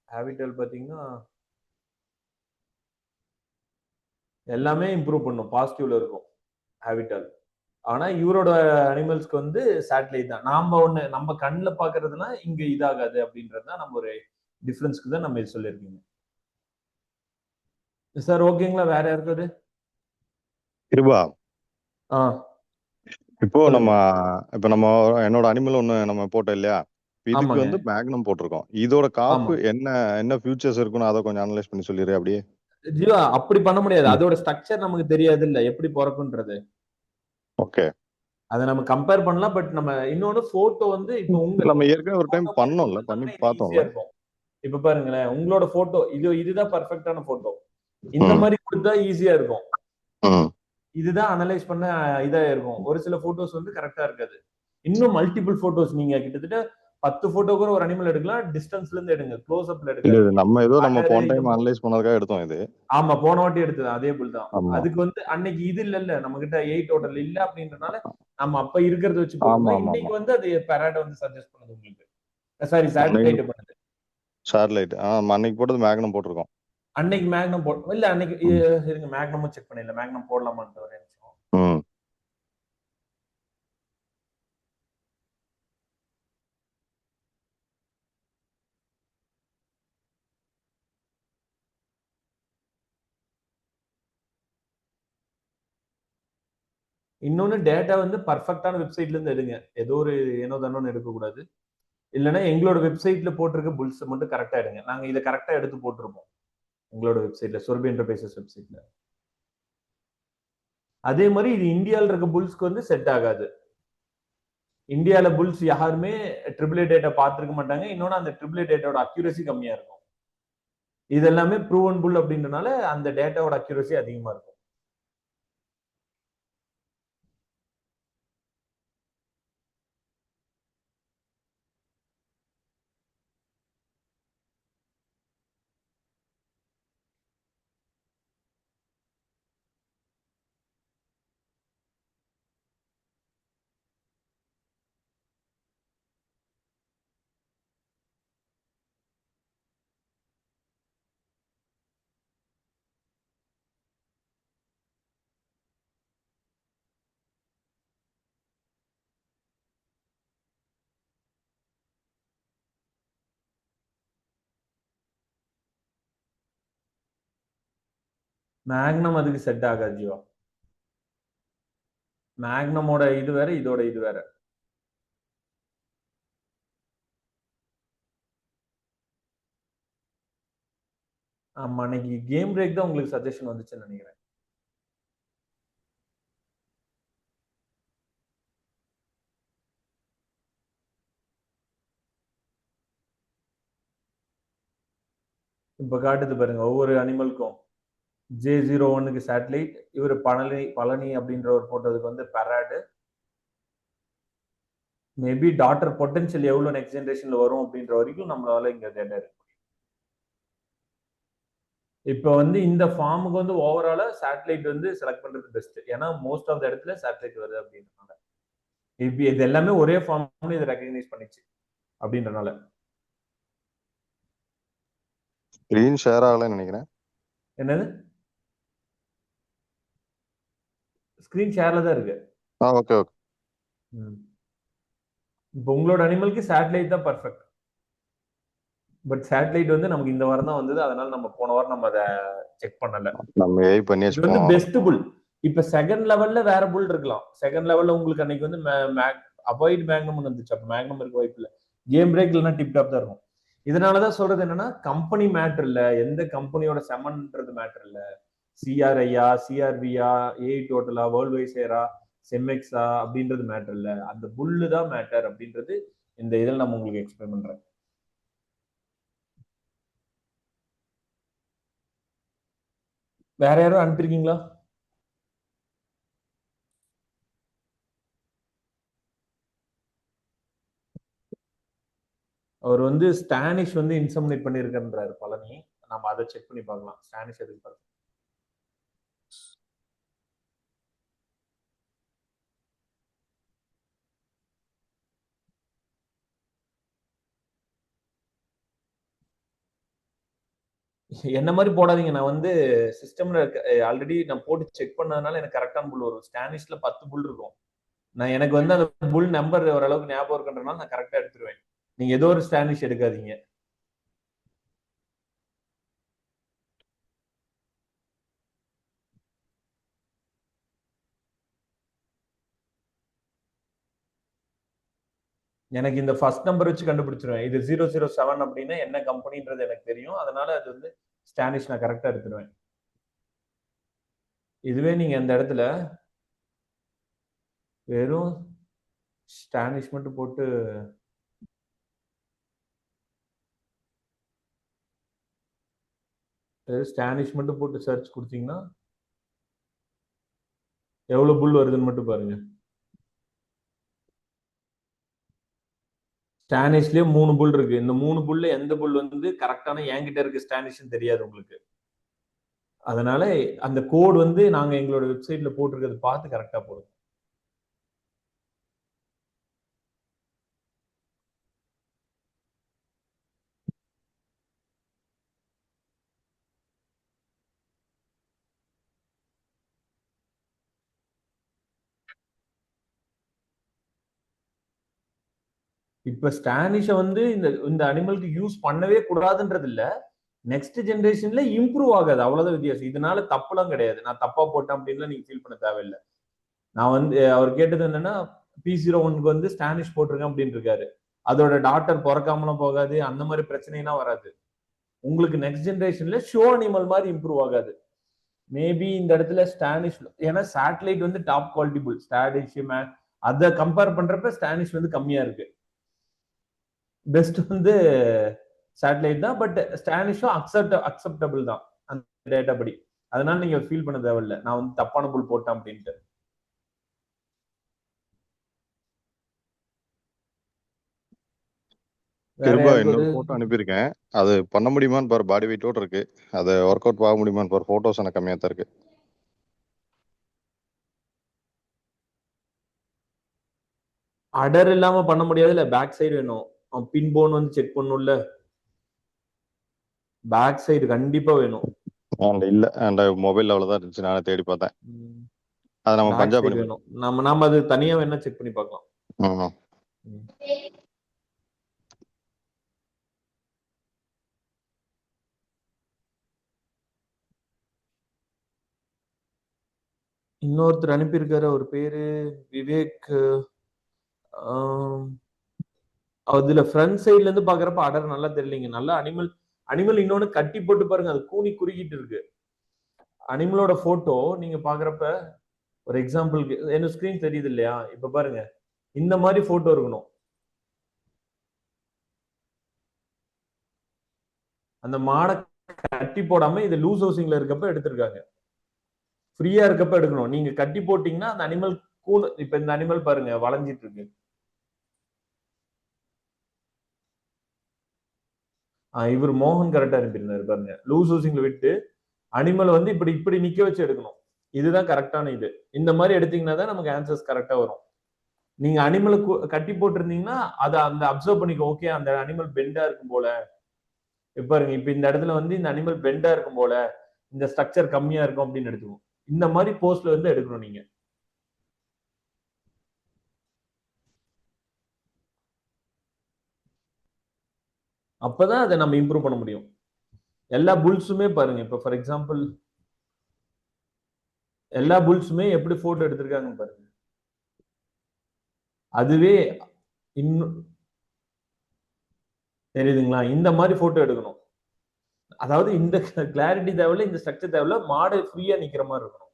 ஹேபிட்டல் பாத்தீங்கன்னா எல்லாமே இம்ப்ரூவ் பண்ணும், பாசிட்டிவ்ல இருக்கும் ஹேபிட்டல். ஆனா இவரோட அனிமல்ஸ்க்கு வந்து சேட்டலைட் தான். நம்ம கண்ணில் பாக்குறதுனா இங்க இதாகாது அப்படின்றதுதான் நம்ம ஒரு டிஃபரன்ஸ்க்கு தான் நம்ம இது சொல்லியிருக்கீங்க சார். ஓகேங்களா? வேற யாருக்காவது? கிருபா, இப்போ சொல்லுங்க. நம்ம என்னோட அனிமல் ஒண்ணு நம்ம போட்டோம் இல்லையா? இதுக்கு ஆமாங்க. வந்து மேக்னம் போட்டிருக்கோம். இதோட காப்பு ஆமா. என்ன ஃபியூச்சர்ஸ் இருக்குன்னு அதை கொஞ்சம் அனலைஸ் பண்ணி சொல்லிடு அப்படியே. ஜீவா அப்படி பண்ண முடியாது. அதோட ஸ்ட்ரக்சர் நமக்கு தெரியாது இல்ல, எப்படி பிறக்குன்றது. ஓகே, அதை நம்ம கம்பேர் பண்ணலாம். பட் நம்ம இன்னொன்னு போட்டோ வந்து இப்போ நம்ம ஏற்கனவே ஒரு டைம் பண்ணோம்ல, பண்ணி ஈஸியா பார்த்தோம்ல. இருக்கும். இப்ப பாருங்களேன், உங்களோட போட்டோ இதுதான் பர்ஃபெக்டான போட்டோ. இந்த மாதிரி கொடுத்தா ஈஸியா இருக்கும். இதுதான் அனலைஸ் பண்ண இதா இருக்கும். ஒரு சில போட்டோஸ் வந்து கரெக்டா இருக்காது. இன்னும் மல்டிபிள் போட்டோஸ் நீங்க கிட்டத்தட்ட 10 போட்டோ கூட ஒரு அனிமல் எடுக்கலாம். டிஸ்டன்ஸ்ல இருந்து எடுங்க, க்ளோஸ் அப்ல எடுக்காதீங்க. நம்ம போன டைம் அனலைஸ் பண்ணதுக்காக எடுத்தோம் இது. ஆமா, போன வாட்டி எடுத்தது அதே புல் தான். அதுக்கு வந்து அன்னைக்கு இது இல்ல நம்ம கிட்ட 8 டோட்டல் இல்ல அப்படின்றனால நம்ம அப்ப இருக்கிறத வச்சு போட்டோம். இன்னைக்கு வந்து அது பெராட் வந்து சஜஸ்ட் பண்ணுது உங்களுக்கு. சாரி, சேட்டலைட் பண்ணுது. சேட்டலைட் அன்னைக்கு போட்டது மேக்னம் போட்டிருக்கோம். அன்னைக்கு மேக்னம் போட்டோம் இல்ல, அன்னைக்கு இருங்க மேக்னமும் செக் பண்ணல. மேக்னம் போடலாமான்னு ஒரு நிமிஷம். இன்னொன்னு டேட்டா வந்து பர்ஃபெக்டான வெப்சைட்ல இருந்து எடுங்க. ஏதோ ஒரு ஏனோ தானோன்னு எடுக்கக்கூடாது. இல்லைன்னா எங்களோட வெப்சைட்ல போட்டிருக்க புல்ஸ் மட்டும் கரெக்டா எடுங்க. நாங்க இதை கரெக்டா எடுத்து போட்டிருப்போம் உங்களோட வெப்சைட்ல, சொர்பி என்டர்பிரைசஸ் வெப்சைட்ல. அதே மாதிரி இது இந்தியாவில் இருக்க புல்ஸ்க்கு வந்து செட் ஆகாது. இந்தியால புல்ஸ் யாருமே ட்ரிபிள் ஏ டேட்டா பார்த்திருக்க மாட்டாங்க. இன்னொன்னு அந்த ட்ரிபிள் ஏ டேட்டாவோட அக்யூரசி கம்மியா இருக்கும். இது எல்லாமே ப்ரூவன் புல் அப்படின்றனால அந்த டேட்டாவோட அக்யூரசி அதிகமா இருக்கும். மேக்னம் அதுக்கு செட் ஆகாது ஜீவா. மேக்னமோட இது வேற, இதோட இது வேற. ஆமா, அன்னைக்கு கேம் பிரேக் தான் உங்களுக்கு சஜஷன் வந்துச்சுன்னு நினைக்கிறேன். இப்ப காட்டுது பாருங்க ஒவ்வொரு அனிமலுக்கும். J01க்கு சேட்டலைட், இவர் பழனி அப்படின்ற ஒரு போட்டோதுக்கு வந்து பெராடு. மேபி டாட்டர் பொட்டன்ஷியல் எவ்வளவு நெக்ஸ்ட் ஜெனரேஷன்ல வரும் அப்படின்ற வரைக்கும் நம்மளால இங்க டேட்டா இருக்கு. இப்ப வந்து இந்த ஃபார்முக்கு வந்து ஓவராலா சேட்டலைட் வந்து செலக்ட் பண்றது பெஸ்ட். ஏன்னா மோஸ்ட் ஆஃப் த இடத்துல சேட்டலைட் வருது அப்படின்றனால. இப்ப இது எல்லாமே ஒரே ஃபார்ம் இது ரெகக்னைஸ் பண்ணிச்சு. அப்படின்றனால. ஸ்கிரீன் ஷேர் ஆகலைன்னு நினைக்கிறேன். என்னது? ஸ்கிரீன் ஷேர்ல தான் இருக்கு. Okay okay. இப்போ உங்களோட அனிமலுக்கு சேட்டலைட் தான் பர்ஃபெக்ட். பட் சேட்டலைட் வந்து நமக்கு இந்த வாரம் தான் வந்தது, அதனால நம்ம போன வாரம் நம்ம அதை செக் பண்ணல. நம்ம ஏஐ பண்ணி இது வந்து பெஸ்ட் புல். இப்ப செகண்ட் லெவல்ல வேற புல் இருக்கலாம். செகண்ட் லெவல்ல உங்களுக்கு அன்னைக்கு வந்து அவாய்ட் மேக்னம் வந்துச்சு. அப்ப மேக்னம் இருக்க வாய்ப்பு இல்லை. கேம் பிரேக் இல்லைன்னா டிப் டாப் தான் இருக்கும். இதனாலதான் சொல்றது என்னன்னா, கம்பெனி மேட்டர் இல்ல, எந்த கம்பெனியோட செமன்ன்றது மேட்டர் இல்ல. சிஆர்ஐயா, சிஆர்பியா, ஏஐ டோட்டலா, வேர்ல்ட் வைஸேரா, செம்எக்ஸா அப்படின்றது மேட்டர் இல்ல. அந்த புல்லு தான் மேட்டர் அப்படின்றது இந்த இதில் நம்ம உங்களுக்கு எக்ஸ்பிளைன் பண்றேன். வேற யாரும் அனுப்பியிருக்கீங்களா? அவர் வந்து ஸ்டானிஷ் வந்து இன்சமினேட் பண்ணியிருக்கன்றாரு பழனி. நம்ம அதை செக் பண்ணி பார்க்கலாம். ஸ்டானிஷ் எதுக்கு பாருங்க. என்ன மாதிரி போடாதீங்க. நான் வந்து சிஸ்டம்ல ஆல்ரெடி நான் போட்டு செக் பண்ணதுனால எனக்கு கரெக்டான புல் வரும். ஸ்டானிஷ்ல 10 புல் இருக்கும். நான் எனக்கு வந்து அந்த புல் நம்பர் ஓரளவுக்கு ஞாபகம் இருக்குன்றனால நான் கரெக்டா எடுத்துருவேன். நீங்க ஏதோ ஒரு ஸ்டானிஷ் எடுக்காதீங்க. எனக்கு இந்த ஃபர்ஸ்ட் நம்பர் வச்சு கண்டுபிடிச்சிருவேன். இது 007 அப்படின்னா என்ன கம்பெனின்றது எனக்கு தெரியும். அதனால அது வந்து ஸ்டானிஷ் நான் கரெக்டா எடுத்துருவேன். இதுவே நீங்க அந்த இடத்துல வெறும் ஸ்டானிஷ் மட்டும் போட்டு ஸ்டானிஷ் மட்டும் போட்டு சர்ச் கொடுத்தீங்கன்னா எவ்வளவு புல் வருதுன்னு மட்டும் பாருங்க. ஸ்டானிஷ்லயே 3 புல் இருக்கு. இந்த 3 புல்ல எந்த புல் வந்து கரெக்டான என்கிட்ட இருக்கு ஸ்டானிஷ்னு தெரியாது உங்களுக்கு. அதனால அந்த கோட் வந்து நாங்க எங்களோட வெப்சைட்ல போட்டிருக்கிறது பார்த்து கரெக்டா போடுங்க. இப்ப ஸ்டானிஷ வந்து இந்த அனிமலுக்கு யூஸ் பண்ணவே கூடாதுன்றது இல்ல. நெக்ஸ்ட் ஜெனரேஷன்ல இம்ப்ரூவ் ஆகாது, அவ்வளவுதான் வித்தியாசம். இதனால தப்புலாம் கிடையாது. நான் தப்பா போட்டேன் அப்படின்லாம் நீங்க ஃபீல் பண்ண தேவையில்லை. நான் வந்து அவர் கேட்டது என்னன்னா, P01க்கு வந்து ஸ்டானிஷ் போட்டிருக்கேன் அப்படின்னு இருக்காரு. அதோட டாட்டர் பிறக்காமலாம் போகாது, அந்த மாதிரி பிரச்சனைலாம் வராது. உங்களுக்கு நெக்ஸ்ட் ஜெனரேஷன்ல ஷோ அனிமல் மாதிரி இம்ப்ரூவ் ஆகாது. மேபி இந்த இடத்துல ஸ்டானிஷ், ஏன்னா சேட்டலைட் வந்து டாப் குவாலிட்டி புல். ஸ்டானிஷ் அதை கம்பேர் பண்றப்ப ஸ்டானிஷ் வந்து கம்மியா இருக்கு. பெஸ்ட் வந்து சேட்டலைட் தான். பட் ஸ்டானிஷும் அக்செப்டபிள் தான் அந்த டேட்டா படி. அதனால நீங்க ஃபீல் பண்ண தேவையில்லை நான் வந்து தப்பான புல் போட்டேன் அப்படின்ட்டு. கிருபா இன்னொரு போட்டோ அனுப்பியிருக்கேன். அது பண்ண முடியுமான்னு பாரு. பாடி வெயிட்டோட இருக்கு. அதை ஒர்க் அவுட் ஆக முடியுமான்னு பாரு. போட்டோஸ் எனக்கு கம்மியா தான் இருக்கு. அடர் இல்லாம பண்ண முடியாது. இல்ல பேக் சைடு வேணும். பின் போன் வந்து செக் பண்ணும்ல, பேக் சைடு கண்டிப்பா வேணும். இல்ல அந்த மொபைல் அவ்வளவுதான் இருந்துச்சு. நானே தேடி பார்த்தேன். அதை நம்ம பஞ்சாப் பண்ணி வேணும். நம்ம அது தனியா வேணா செக் பண்ணி பார்க்கலாம். இன்னொருத்தர் அனுப்பியிருக்காரு. அவர் பேரு விவேக். அதுல ஃப்ரண்ட் சைட்ல இருந்து பாக்குறப்ப அடர் நல்லா தெரியலீங்க. நல்லா அனிமல் இன்னொன்னு கட்டி போட்டு பாருங்க, அது கூனி குறுகிட்டு இருக்கு. அனிமலோட போட்டோ நீங்க பாக்குறப்ப, ஒரு எக்ஸாம்பிளுக்கு என்ன ஸ்கிரீன் தெரியுது இல்லையா? இப்ப பாருங்க, இந்த மாதிரி போட்டோ இருக்கணும். அந்த மாடை கட்டி போடாம இது லூஸ் ஹவுசிங்ல இருக்கப்ப எடுத்திருக்காங்க. ஃப்ரீயா இருக்கப்ப எடுக்கணும். நீங்க கட்டி போட்டீங்கன்னா அந்த அனிமல் கூணு, இப்ப இந்த அனிமல் பாருங்க வளைஞ்சிட்டு இருக்கு. இவர் மோகன் கரெக்டா அனுப்பியிருந்தாரு பாருங்க. லூஸ் ஹவுசிங்ல விட்டு அனிமல் வந்து இப்படி நிக்க வச்சு எடுக்கணும். இதுதான் கரெக்டான இது. இந்த மாதிரி எடுத்தீங்கன்னா தான் நமக்கு ஆன்சர்ஸ் கரெக்டா வரும். நீங்க அனிமலை கட்டி போட்டிருந்தீங்கன்னா அதை அந்த அப்சர்வ் பண்ணிக்க, ஓகே அந்த அனிமல் பெண்டா இருக்கும் போல, இப்ப பாருங்க இப்ப இந்த இடத்துல வந்து இந்த அனிமல் பெண்டா இருக்கும் போல, இந்த ஸ்ட்ரக்சர் கம்மியா இருக்கும் அப்படின்னு எடுத்துக்கணும். இந்த மாதிரி போஸ்ட்ல வந்து எடுக்கணும் நீங்க. அப்பதான் அதை நம்ம இம்ப்ரூவ் பண்ண முடியும். எல்லா புல்ஸுமே பாருங்க, இப்ப ஃபார் எக்ஸாம்பிள் எல்லா புல்ஸுமே எப்படி போட்டோ எடுத்திருக்காங்க பாருங்க. அதுவே இன்னும் தெரியுதுங்களா? இந்த மாதிரி போட்டோ எடுக்கணும். அதாவது இந்த கிளாரிட்டி தேவையில்ல, இந்த ஸ்ட்ரக்சர் தேவையில்ல, மாடு ஃப்ரீயா நிக்கிற மாதிரி இருக்கணும்.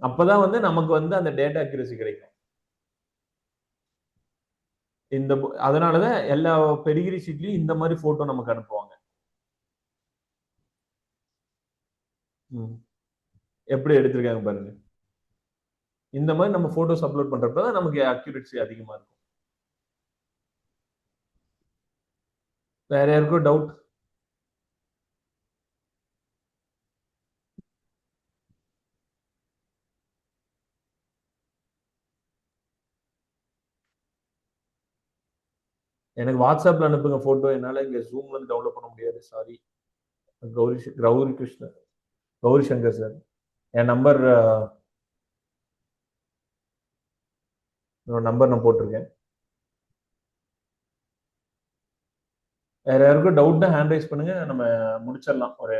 அப்பதான் வந்து நமக்கு வந்து அந்த டேட்டா அக்யூரசி கிடைக்கும். இந்த அதனாலதான் எல்லா பெடிகிரி ஷீட்லயும் இந்த மாதிரி போட்டோ நமக்கு அனுப்புவாங்க. எப்படி எடுத்திருக்காங்க பாருங்க. இந்த மாதிரி நம்ம போட்டோஸ் அப்லோட் பண்றப்பதான் நமக்கு அக்யூரசி அதிகமா இருக்கும். வேற யாருக்கும் டவுட்? எனக்கு வாட்ஸ்அப்ல அனுப்புங்க போட்டோ, என்னால இங்க ஜூம்ல இருந்து டவுன்லோட் பண்ண முடியாது, சாரி. கௌரி கிருஷ்ணன், கௌரி சங்கர் சார், என் நம்பர் நான் போட்டிருக்கேன். வேற யாருக்கும் டவுட்னா ஹேண்ட் ரைஸ் பண்ணுங்க, நம்ம முடிச்சிடலாம் ஒரு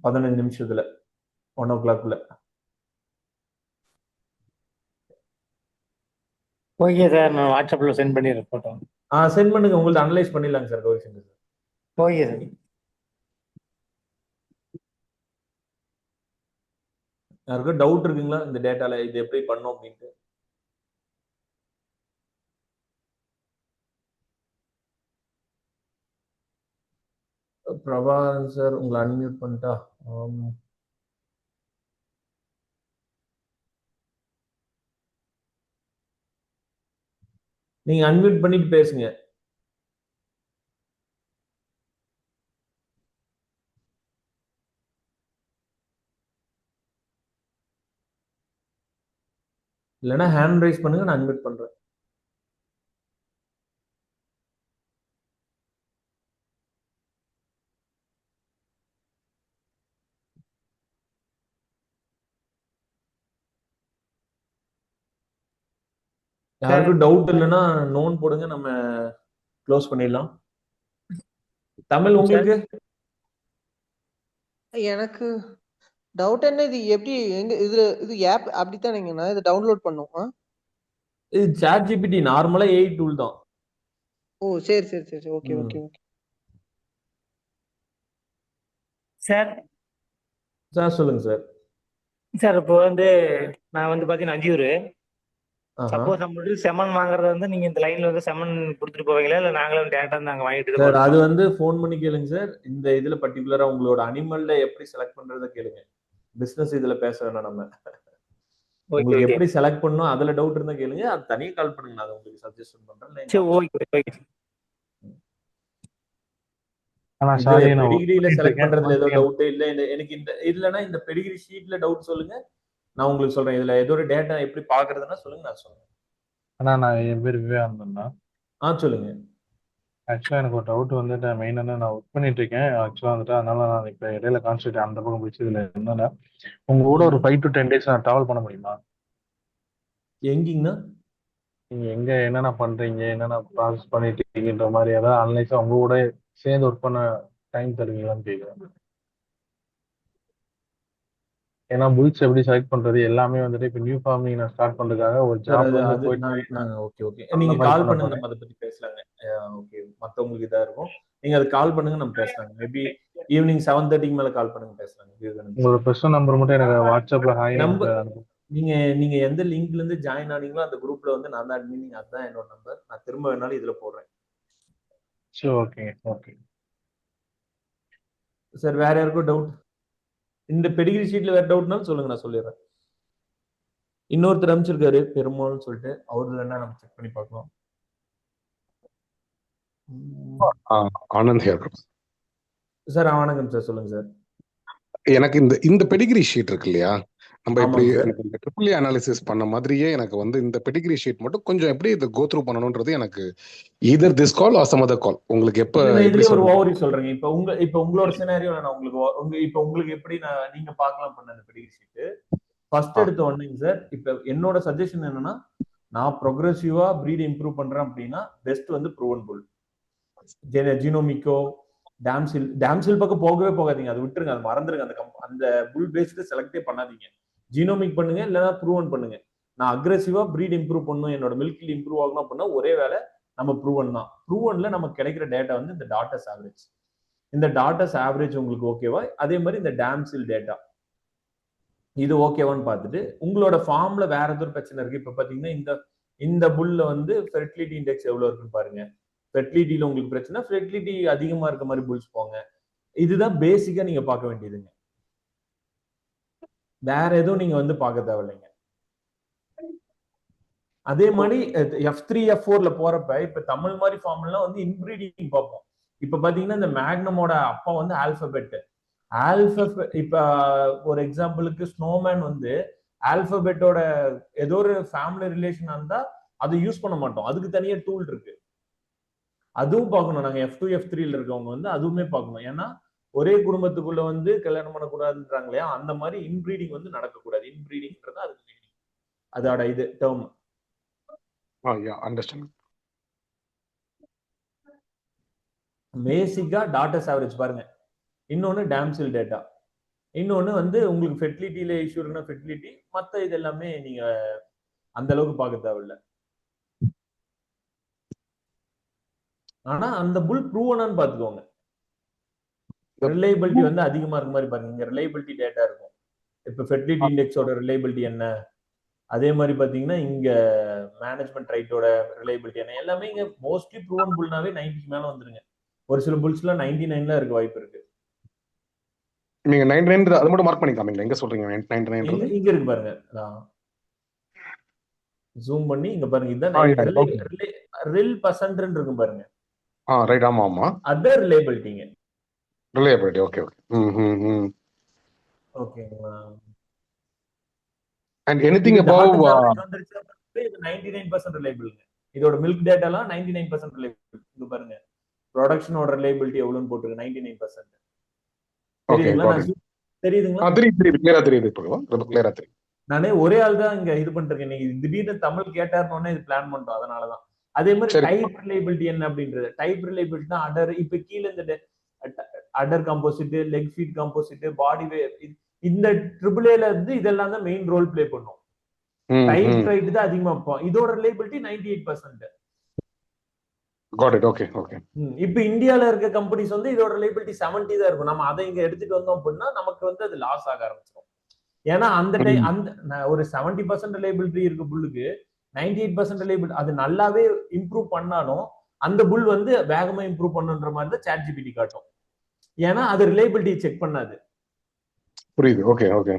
15 நிமிஷத்துல, 1 o'clock. ஓகே சார், நான் வாட்ஸ்அப்ல சென்ட் பண்ணிடுறேன் போட்டோ. சென்ட் பண்ணுங்க, உங்களுக்கு அனலைஸ் பண்ணிடலாங்க sir Gowri Shankar sir. Okay sir. யாருக்கும் டவுட் இருக்குங்களா இந்த டேட்டால இது எப்படி பண்ணோம் அப்படின்ட்டு? பிரபாகரன் சார் உங்களை அன்மியூட் பண்ணிட்டா? நீங்க அன்மியூட் பண்ணிட்டு பேசுங்க. இல்லைன்னா ஹேண்ட் ரைஸ் பண்ணுங்க, நான் அன்மியூட் பண்றேன். யாருக்கும் டவுட் இல்லைன்னா நோன் போடுங்க, நம்ம க்ளோஸ் பண்ணிடலாம். தமிழ் உங்களுக்கு? எனக்கு டவுட் என்ன, இது எப்படி எங்க இது ஆப் அப்படித்தானேங்க, நான் இதை டவுன்லோட் பண்ணும்? இது சாட் ஜிபிடி நார்மலா ஏஐ டூல் தான். ஓ சரி சரி சரி, okay okay okay. Sir sir சொல்லுங்க சார். சார் இப்போ வந்து நான் வந்து பாத்தீங்கன்னா அஞ்சியூர். சப்போஸ் நம்மளுக்கு செமன் வாங்குறது வந்து நீங்க இந்த லைன்ல வந்து செமன் கொடுத்துட்டு போவீங்களா, இல்ல நாங்களும் டேரக்டா வந்து அங்க வாங்கிட்டு சார் அது வந்து ஃபோன் பண்ணி கேளுங்க சார். இந்த இதுல பர்டிகுலரா உங்களோட அனிமல்ல எப்படி செலக்ட் பண்றத கேளுங்க. பிசினஸ் இதுல பேச வேணாம் நம்ம. உங்களுக்கு எப்படி செலக்ட் பண்ணணும் அதுல டவுட் இருந்தா கேளுங்க, அது தனியா கால் பண்ணுங்க, நான் உங்களுக்கு சஜஷன் பண்றேன். சரி ஓகே ஓகே. ஆனா சாரி, நான் பெடிகிரில செலக்ட் பண்றதுல ஏதோ டவுட் இல்ல, எனக்கு இந்த இல்லனா இந்த பெடிகிரி ஷீட்ல டவுட் சொல்லுங்க, நான் உங்களுக்கு சொல்றேன். இதுல ஏதோ ஒரு டேட்டா எப்படி பாக்குறதுன்னா சொல்லுங்க, நான் சொல்றேன். ஆனா நான் என் பேர் விவேகானந்தன் தான். சொல்லுங்க. ஆக்சுவலா எனக்கு ஒரு டவுட் வந்துட்டு, மெயினா நான் ஒர்க் பண்ணிட்டு இருக்கேன் ஆக்சுவலா வந்துட்டு, அதனால நான் இப்ப இடையில கான்சென்ட்ரேட் அந்த பக்கம் போயிடுச்சு. இதுல என்னன்னா, உங்க கூட ஒரு 5 to 10 days நான் டிராவல் பண்ண முடியுமா? எங்கீங்கண்ணா? நீங்க எங்க என்னென்ன பண்றீங்க, என்னென்ன ப்ராசஸ் பண்ணிட்டு இருக்கீங்கன்ற மாதிரி ஏதாவது அனலைஸா உங்க கூட சேர்ந்து ஒர்க் பண்ண டைம் தருவீங்களான்னு கேட்குறேன். ஏன்னா புல்ஸ் எப்படி செலக்ட் பண்றது எல்லாமே வந்துட்டு இப்ப நியூ ஃபார்மிங் நான் ஸ்டார்ட் பண்றதுக்காக ஒரு ஜாப்ல இருந்து போயிட்டு ஓகே ஓகே, நீங்க கால் பண்ணுங்க, நம்ம அதை பத்தி பேசலாங்க. ஓகே, மத்தவங்களுக்கு இதா இருக்கும், நீங்க அதை கால் பண்ணுங்க, நம்ம பேசலாங்க. மேபி ஈவினிங் 7:30 மேல கால் பண்ணுங்க, பேசலாங்க. உங்களோட பர்சனல் நம்பர் மட்டும் எனக்கு வாட்ஸ்அப்ல ஹாய் நம்பர். நீங்க எந்த லிங்க்ல இருந்து ஜாயின் ஆனீங்களோ அந்த குரூப்ல வந்து நான் தான் அட்மின், அதுதான் என்னோட நம்பர். நான் திரும்ப வேணாலும் இதுல போடுறேன். சரி ஓகே ஓகே சார். வேற யாருக்கும் டவுட் இந்த பெடிகிரி ஷீட்ல வேற டவுட்னாலும் சொல்லுங்க, நான் சொல்லிடுறேன். இன்னொருத்தர் அனுப்பிச்சிருக்காரு பெருமாள்னு சொல்லிட்டு, அவரு என்ன நம்ம செக் பண்ணி பார்க்கலாம். ஆனந்த் ஹியர். சார் வணக்கம் சார், சொல்லுங்க சார். எனக்கு இந்த பெடிகிரி ஷீட் இருக்கு இல்லையா, நம்ம எப்படி ஆமாங்க சார். எனக்கு இந்த ட்ரிபிள் ஏ அனாலிசிஸ் பண்ண மாதிரியே எனக்கு வந்து இந்த பெடிகிரி ஷீட் மட்டும் கொஞ்சம் எப்படி இதை கோ த்ரூ பண்ணணும்ன்றது எனக்கு either this call or some other call. உங்களுக்கு எப்ப இல்ல, நான் எப்படி இதுலயே ஒரு சொல்றது? ஓவரி சொல்றேங்க. இப்ப உங்களோட சினாரியோ நான் உங்களுக்கு எப்படி நீங்க பார்க்கலாம் பண்ண அந்த பெடிகிரி ஷீட் ஃபர்ஸ்ட் எடுத்த உடனேங்க சார். இப்ப என்னோட சஜஷன் என்னன்னா, நான் ப்ரோக்ரஸிவா பிரீட் இம்ப்ரூவ் பண்றேன் அப்படின்னா பெஸ்ட் வந்து ப்ரூவன் புல். ஜீனோமிக்கோ, டாம்சில் பக்கம் போகவே போகாதீங்க, அது விட்டுருங்க, அது மறந்துருங்க. அந்த புல் பேஸ்டு செலக்டே பண்ணாதீங்க. ஜீனோமிக் பண்ணுங்க, இல்லைன்னா ப்ரூவன் பண்ணுங்க. நான் அக்ரெசிவா பிரீட் இம்ப்ரூவ் பண்ணணும், என்னோட மில்க் இம்ப்ரூவ் ஆகணும் அப்படின்னா ஒரே வேலை நம்ம ப்ரூவன் தான். ப்ரூவன்ல நமக்கு கிடைக்கிற டேட்டா வந்து இந்த டாட்டஸ் ஆவரேஜ். இந்த டாட்டஸ் ஆவரேஜ் உங்களுக்கு ஓகேவா, அதே மாதிரி இந்த டாம்சில் டேட்டா இது ஓகேவான்னு பார்த்துட்டு உங்களோட ஃபார்ம்ல வேற ஏதோ பிரச்சனை இருக்கு. இப்ப பாத்தீங்கன்னா இந்த புல்ல வந்து ஃபெர்டிலிட்டி இண்டெக்ஸ் எவ்வளவு இருக்குன்னு பாருங்க. ஃபெர்டிலிட்டியில உங்களுக்கு பிரச்சனை, ஃபெர்டிலிட்டி அதிகமா இருக்க மாதிரி புல்ஸ் போங்க. இதுதான் பேசிக்கா நீங்க பார்க்க வேண்டியதுங்க. வேற எதுவும் நீங்க வந்து பார்க்க தேவையில்லைங்க. அதே மாதிரி F3 F4ல போறப்ப இப்ப தமிழ் மாதிரி ஃபார்ம்லாம் வந்து இன்பிரீடிங் பார்ப்போம். இப்ப பாத்தீங்கன்னா இந்த மேக்னமோட அப்பா வந்து ஆல்பபெட். இப்ப ஒரு எக்ஸாம்பிளுக்கு ஸ்னோமேன் வந்து ஆல்பபெட்டோட ஏதோ ஒரு ஃபேமிலி ரிலேஷன் இருந்தா அதை யூஸ் பண்ண மாட்டோம், அதுக்கு தனியா டூல் இருக்கு. அதுவும் பார்க்கணும். நாங்க F2 F3ல இருக்கவங்க வந்து அதுவுமே பார்க்கணும். ஏன்னா ஒரே குடும்பத்துக்குள்ள வந்து கல்யாணம் பண்ணக்கூடாதுன்றாங்க இல்லையா, அந்த மாதிரி இன்பிரீடிங் வந்து நடக்கக்கூடாது. இன்பிரீடிங்ன்றது அதுக்கு அதோட இது டேர்ம். பேசிக்கா டாட்டஸ் ஆவரேஜ் பாருங்க, இன்னொன்னு டாம்சில் டேட்டா, இன்னொன்னு வந்து உங்களுக்கு ஃபெர்டிலிட்டியில இஷ்யூ இருக்குன்னா ஃபெர்டிலிட்டி, மற்ற இது எல்லாமே நீங்க அந்த அளவுக்கு பார்க்க தேவையில்லை. ஆனா அந்த புல் ப்ரூவனான்னு பாத்துக்கோங்க. ரிலையபிலிட்டி வந்து அதிகமா இருக்க மாதிரி பாருங்க. இங்க ரிலையபிலிட்டி டேட்டா இருக்கும். இப்ப ஃபெர்டிலிட்டி இண்டெக்ஸோட ரிலையபிலிட்டி என்ன, அதே மாதிரி பாத்தீங்கன்னா இங்க மேனேஜ்மெண்ட் ரைட்டோட ரிலையபிலிட்டி என்ன, எல்லாமே இங்க மோஸ்ட்லி ப்ரூவன் புல்னாவே 90க்கு மேல வந்துருங்க. ஒரு சில புல்ஸ்லாம் 99ல இருக்க வாய்ப்பு இருக்கு. நீங்க 99 அது மட்டும் மார்க் பண்ணி காமிங்களா, எங்க சொல்றீங்க 99? இங்க இருக்கு பாருங்க, ஜூம் பண்ணி இங்க பாருங்க. இதுதான் ரில் பர்சன்ட்னு இருக்கும் பாருங்க. ரைட், ஆமா ஆமா, அத ரிலையபிலிட்டிங்க. Reliability, okay okay. ஓகேங்களா. அண்ட் எனிதிங் above இது 99% ரிலையபிள்ங்க. இதோட மில்க் டேட்டாலாம் 99% ரிலையபிள். இங்க பாருங்க ப்ரொடக்ஷனோட ரிலையபிலிட்டி எவ்வளவுன்னு போட்டுருக்கு, 99%. தெரியுதுங்களா? தெரியுது. நானே ஒரே ஆள் தான் இங்க இது பண்ணிருக்கேன். நீங்க திடீர்னு தமிழ் கேட்டாருன்னு இது பிளான் பண்றோம், அதனாலதான். அதே மாதிரி டைப் ரிலையபிலிட்டி என்ன அப்படின்றது, டைப் ரிலையபிலிட்டி தான் அடர். இப்ப கீழே இந்த அடர் காம்போசிட், லெக் ஃபீட் காம்போசிட், பாடி இந்த ட்ரிபிள் ஏல இருந்து இதெல்லாம் தான் மெயின் ரோல் பிளே பண்ணும். டைப் ரைட் தான் அதிகமா வைப்போம். இதோட reliability 98%. Got it. Okay, okay. இப்ப இந்தியால இருக்க கம்பெனிஸ் வந்து இதோட ரிலையபிலிட்டி 70 தான் இருக்கும். நம்ம அதை இங்க எடுத்துட்டு வந்தோம் அப்படின்னா நமக்கு வந்து அது லாஸ் ஆக ஆரம்பிச்சிடும். ஏன்னா அந்த ஒரு 70% ரிலையபிலிட்டி இருக்க புல்லுக்கு 98% ரிலையபிலிட்டி, அது நல்லாவே இம்ப்ரூவ் பண்ணாலும் அந்த புல் வந்து வேகமா இம்ப்ரூவ் பண்ணுன்ற மாதிரி தான் ChatGPT காட்டும். ஏன்னா அது ரிலையபிலிட்டி செக் பண்ணாது. புரியுது. Okay okay.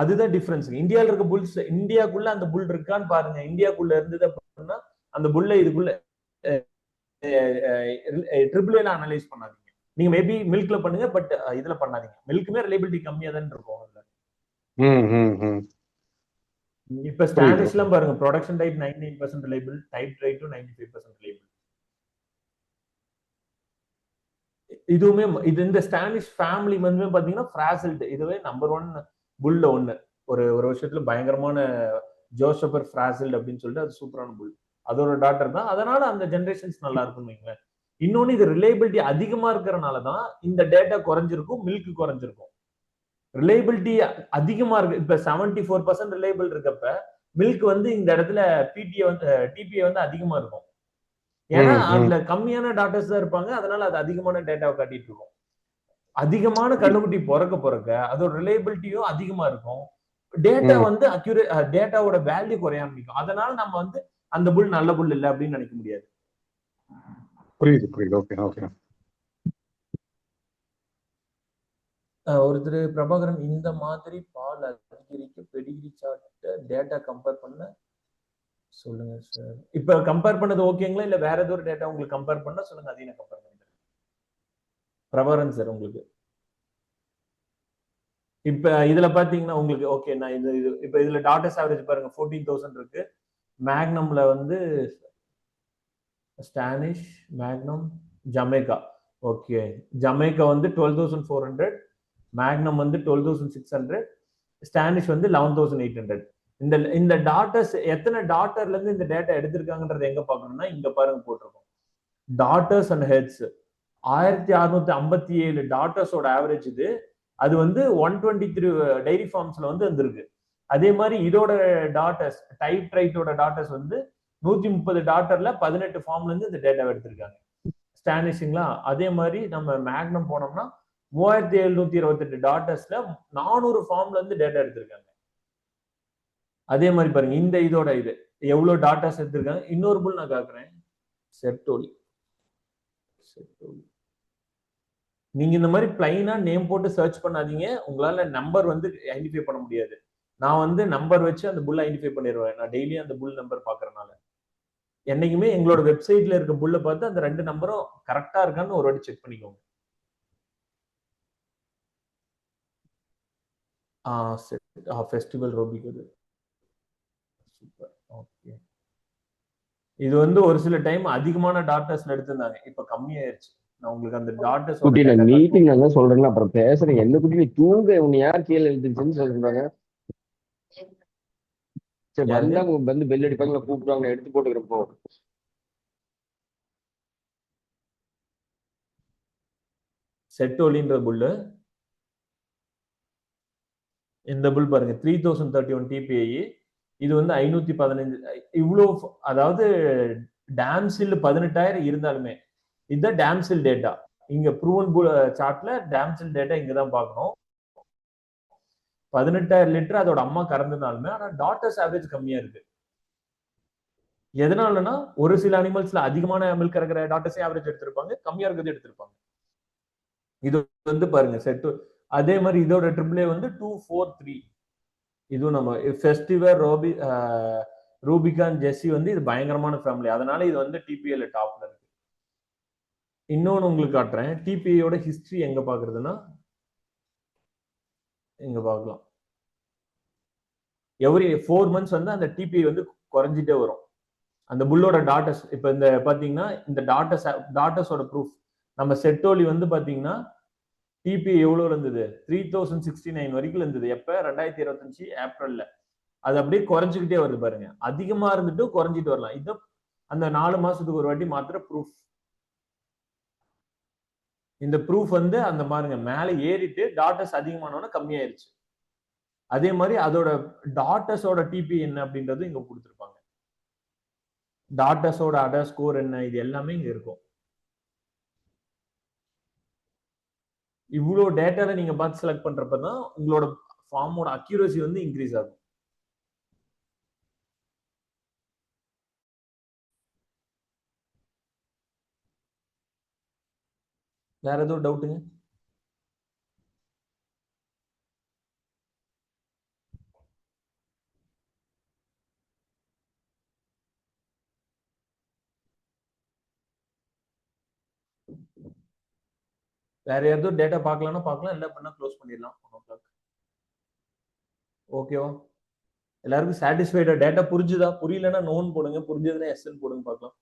அதுதான் டிஃபரன்ஸ். இந்தியால இருக்க புல்ஸ், இந்தியாக்குள்ள அந்த புல் இருக்கான்னு பாருங்க. இந்தியாக்குள்ள இருந்தது அப்படின்னா அந்த புல்ல இதுக்குள்ள ட்ரிபிள் ஏல அனலைஸ் பண்ணாதீங்க. நீங்க மேபி மில்க்ல பண்ணுங்க, பட் இதுல பண்ணாதீங்க. மில்க்குமே ரிலையபிலிட்டி கம்மியா தான் இருக்கும். இப்ப ஸ்டாண்டிஷ்லாம் பாருங்க, ப்ரொடக்ஷன் டைப் 99% ரிலையபிள், டைப் ரைட்டும் 95% ரிலையபிள். இதுவுமே இது இந்த ஸ்டாண்டிஷ் ஃபேமிலி வந்து பாத்தீங்கன்னா ஃப்ராசில்ட், இதுவே நம்பர் 1 புல்ல ஒண்ணு. ஒரு வருஷத்துல பயங்கரமான ஜோசபர் ஃப்ராசில்ட் அப்படின்னு சொல்லிட்டு அது சூப்பரான புல். அதோட டாட்டர் தான். அதனால அந்த ஜெனரேஷன்ஸ் நல்லா இருக்கும்னு வைங்களேன். இன்னொன்னு இது ரிலையபிலிட்டி அதிகமா இருக்கிறனாலதான் இந்த டேட்டா குறைஞ்சிருக்கும், மில்க் குறைஞ்சிருக்கும். ரிலையபிலிட்டி அதிகமா இருக்கு. இப்ப 74% ரிலையபிள் இருக்கப்ப மில்க் வந்து இந்த இடத்துல டிபிஏ வந்து அதிகமா இருக்கும். ஏன்னா அதுல கம்மியான டாட்டர்ஸ் தான் இருப்பாங்க, அதனால அது அதிகமான டேட்டாவை காட்டிட்டு இருக்கும். அதிகமான கண்ணுக்குட்டி பிறக்க அதோட ரிலையபிலிட்டியும் அதிகமா இருக்கும். டேட்டா வந்து அக்யூரேட், டேட்டாவோட வேல்யூ குறையாம இருக்கும். அதனால நம்ம வந்து அந்த புல் நல்ல புல் இல்ல அப்படின்னு நினைக்க முடியாது. புரியுது புரியுது. Okay okay. ஒருத்தர் பிரபாகரன், இந்த மாதிரி பால் அதிகரிக்க பெடிகிரி சார்ட் டேட்டா கம்பேர் பண்ண சொல்லுங்க சார். இப்ப கம்பேர் பண்ணது ஓகேங்களா, இல்ல வேற ஏதோ ஒரு டேட்டா உங்களுக்கு கம்பேர் பண்ண சொல்லுங்க, அதையும் நான் கம்பேர் பண்ணிக்கிறேன். பிரபாகரன் சார், உங்களுக்கு இப்ப இதுல பாத்தீங்கன்னா உங்களுக்கு ஓகே, நான் இது இப்ப இதுல டாட்டர்ஸ் ஆவரேஜ் பாருங்க 14,000 இருக்கு. மேக்னம்ல வந்து ஸ்டானிஷ், மேக்னம், ஜமைக்கா. ஓகே, ஜமைக்கா வந்து 12,400, மேக்னம் வந்து 12,600, ஸ்டானிஷ் வந்து 11,800. இந்த இந்த டாட்டர்ஸ் எத்தனை டாட்டர்ல இருந்து இந்த டேட்டா எடுத்திருக்காங்கன்றத எங்க பாக்கணும்னா இங்க பாருங்க போட்டிருக்கோம். டாட்டர்ஸ் அண்ட் ஹெட்ஸ் 1657 டாட்டர்ஸோட ஆவரேஜ் இது. அது வந்து 123 டைரி ஃபார்ம்ஸ்ல வந்து வந்திருக்கு. அதே மாதிரி இதோட டாட்டர்ஸ் டைப் ரைட்டோட டாட்டர்ஸ் வந்து 130 டாட்டர்ல 18 ஃபார்ம்ல இருந்து இந்த டேட்டா எடுத்திருக்காங்க. ஸ்டானிஷுங்களா. அதே மாதிரி நம்ம மேக்னம் போனோம்னா 3728 டாட்டர்ஸ்ல 400 ஃபார்ம்ல இருந்து டேட்டா எடுத்திருக்காங்க. அதே மாதிரி பாருங்க இந்த இதோட இது எவ்வளவு டாட்டாஸ் எடுத்திருக்காங்க. இன்னொரு புல் நான் காக்குறேன், செர்டோலி. நீங்க இந்த மாதிரி பிளைனா நேம் போட்டு சர்ச் பண்ணாதீங்க, உங்களால நம்பர் வந்து ஐடென்டிஃபை பண்ண முடியாது. நான் வந்து நம்பர் வச்சு அந்த புல் ஐடென்டிஃபை பண்ணிடுவேன். நான் டெய்லியும் அந்த புல் நம்பர் பாக்குறதுனால என்னைக்குமே எங்களோட வெப்சைட்ல இருக்க புல்ல பார்த்து அந்த 2 நம்பரும் கரெக்டா இருக்கான்னு ஒரு வாட்டி செக் பண்ணிக்கோங்க. Festival ரோபிகோது super. ஓகே, இது வந்து ஒரு சில டைம் அதிகமான டாட்டர்ஸ்ல எடுத்திருந்தாங்க, இப்ப கம்மியாயிருச்சு. நான் உங்களுக்கு அந்த டாட்டர்ஸ் குட்டி நான் மீட்டிங் அங்க சொல்றேன், அப்புறம் பேசுறேன். என்ன குட்டி நீ தூங்க, உன்னை யார் கீழே எழுதிருச்சுன்னு சொல்றாங்க. சரி வந்தாங்க வந்து பெல் அடிப்பாங்க, கூப்பிடுவாங்க, எடுத்து போட்டுக்கிறப்போ. செட்டோலின்ற புல்லு, இந்த புல் பாருங்க 3031 டிபிஐ. இது வந்து 515. இவ்வளோ அதாவது டேம்சில் 18,000 இருந்தாலுமே இதுதான் டேம்சில் டேட்டா. இங்க ப்ரூவன் சார்ட்ல டேம்சில் டேட்டா இங்கதான் பார்க்கணும். 18,000 லிட்டர் அதோட அம்மா கறந்துனாலுமே ஆனா டாட்டர்ஸ் ஆவரேஜ் கம்மியா இருக்கு. எதனாலனா ஒரு சில அனிமல்ஸ்ல அதிகமான மில்க் கறக்கிற டாட்டர்ஸே ஆவரேஜ் எடுத்திருப்பாங்க, கம்மியா இருக்கிறது எடுத்திருப்பாங்க. இது வந்து பாருங்க செட்டு. அதே மாதிரி இதோட ட்ரிபிள் வந்து 243. இதுவும் நம்ம ஃபெஸ்டிவல் ரூபிகான் ஜெஸ்ஸி வந்து இது பயங்கரமான ஃபேமிலி, அதனால இது வந்து டிபிஎல் டாப்ல இருக்கு. இன்னொன்னு உங்களுக்கு காட்டுறேன், டிபிஐயோட ஹிஸ்டரி எங்க பாக்குறதுன்னா இங்க பார்க்கலாம். எவ்ரி 4 months வந்து அந்த டிபிஐ வந்து குறைஞ்சிட்டே வரும். அந்த புல்லோட டாட்டர்ஸ் இப்ப இந்த பாத்தீங்கன்னா இந்த டாட்டர்ஸோட ப்ரூஃப் நம்ம செட்டோலி வந்து பாத்தீங்கன்னா டிபிஐ எவ்வளவு இருந்தது, 3069 வரைக்கும் இருந்தது. எப்ப 2025 ஏப்ரல்ல. அது அப்படியே குறைஞ்சுக்கிட்டே வருது பாருங்க. அதிகமா இருந்துட்டு குறைஞ்சிட்டு வரலாம். இது அந்த 4 மாசத்துக்கு ஒரு வாட்டி மாத்திர ப்ரூஃப். இந்த ப்ரூஃப் வந்து அந்த பாருங்க மேல ஏறிட்டு டாட்டர்ஸ் அதிகமானோட கம்மியாயிருச்சு. அதே மாதிரி அதோட டாட்டர்ஸோட டிபி என்ன அப்படின்றது இங்க கொடுத்துருப்பாங்க. டாட்டர்ஸோட அடர் ஸ்கோர் என்ன, இது எல்லாமே இங்க இருக்கும். இவ்வளவு டேட்டால நீங்க பார்த்து செலக்ட் பண்றப்பதான் உங்களோட ஃபார்மோட அக்யூரசி வந்து இன்க்ரீஸ் ஆகும். வேற எதுவும் டவுட்டுங்க? வேற எதுவும் டேட்டா பார்க்கலாம்னா பார்க்கலாம், இல்ல பண்ணா க்ளோஸ் பண்ணிடலாம். 1 o'clock. ஓகேவா? எல்லாருக்கும் சாட்டிஸ்ஃபைடா? டேட்டா புரிஞ்சுதா? புரியலன்னா நோன் போடுங்க, புரிஞ்சதுன்னா எஸ்என் போடுங்க பார்க்கலாம்.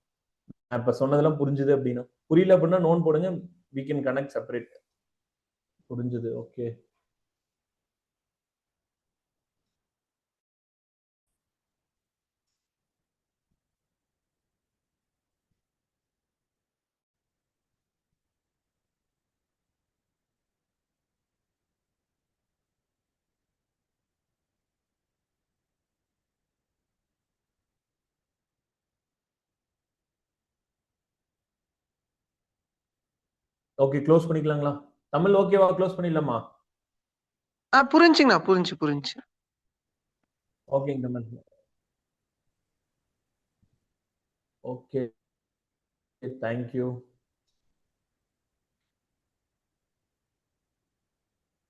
நான் இப்ப சொன்னதெல்லாம் புரிஞ்சுது அப்படின்னா, புரியல அப்படின்னா நோன் போடுங்க, we can connect separate. புரிஞ்சுது? ஓகே. ஓகே, க்ளோஸ் பண்ணிக்கலாங்களா? தமிழ் ஓகேவா? க்ளோஸ் பண்ணிடலாமா? புரிஞ்சுங்கண்ணா, புரிஞ்சு. ஓகேங்க தமிழ். Okay, thank you.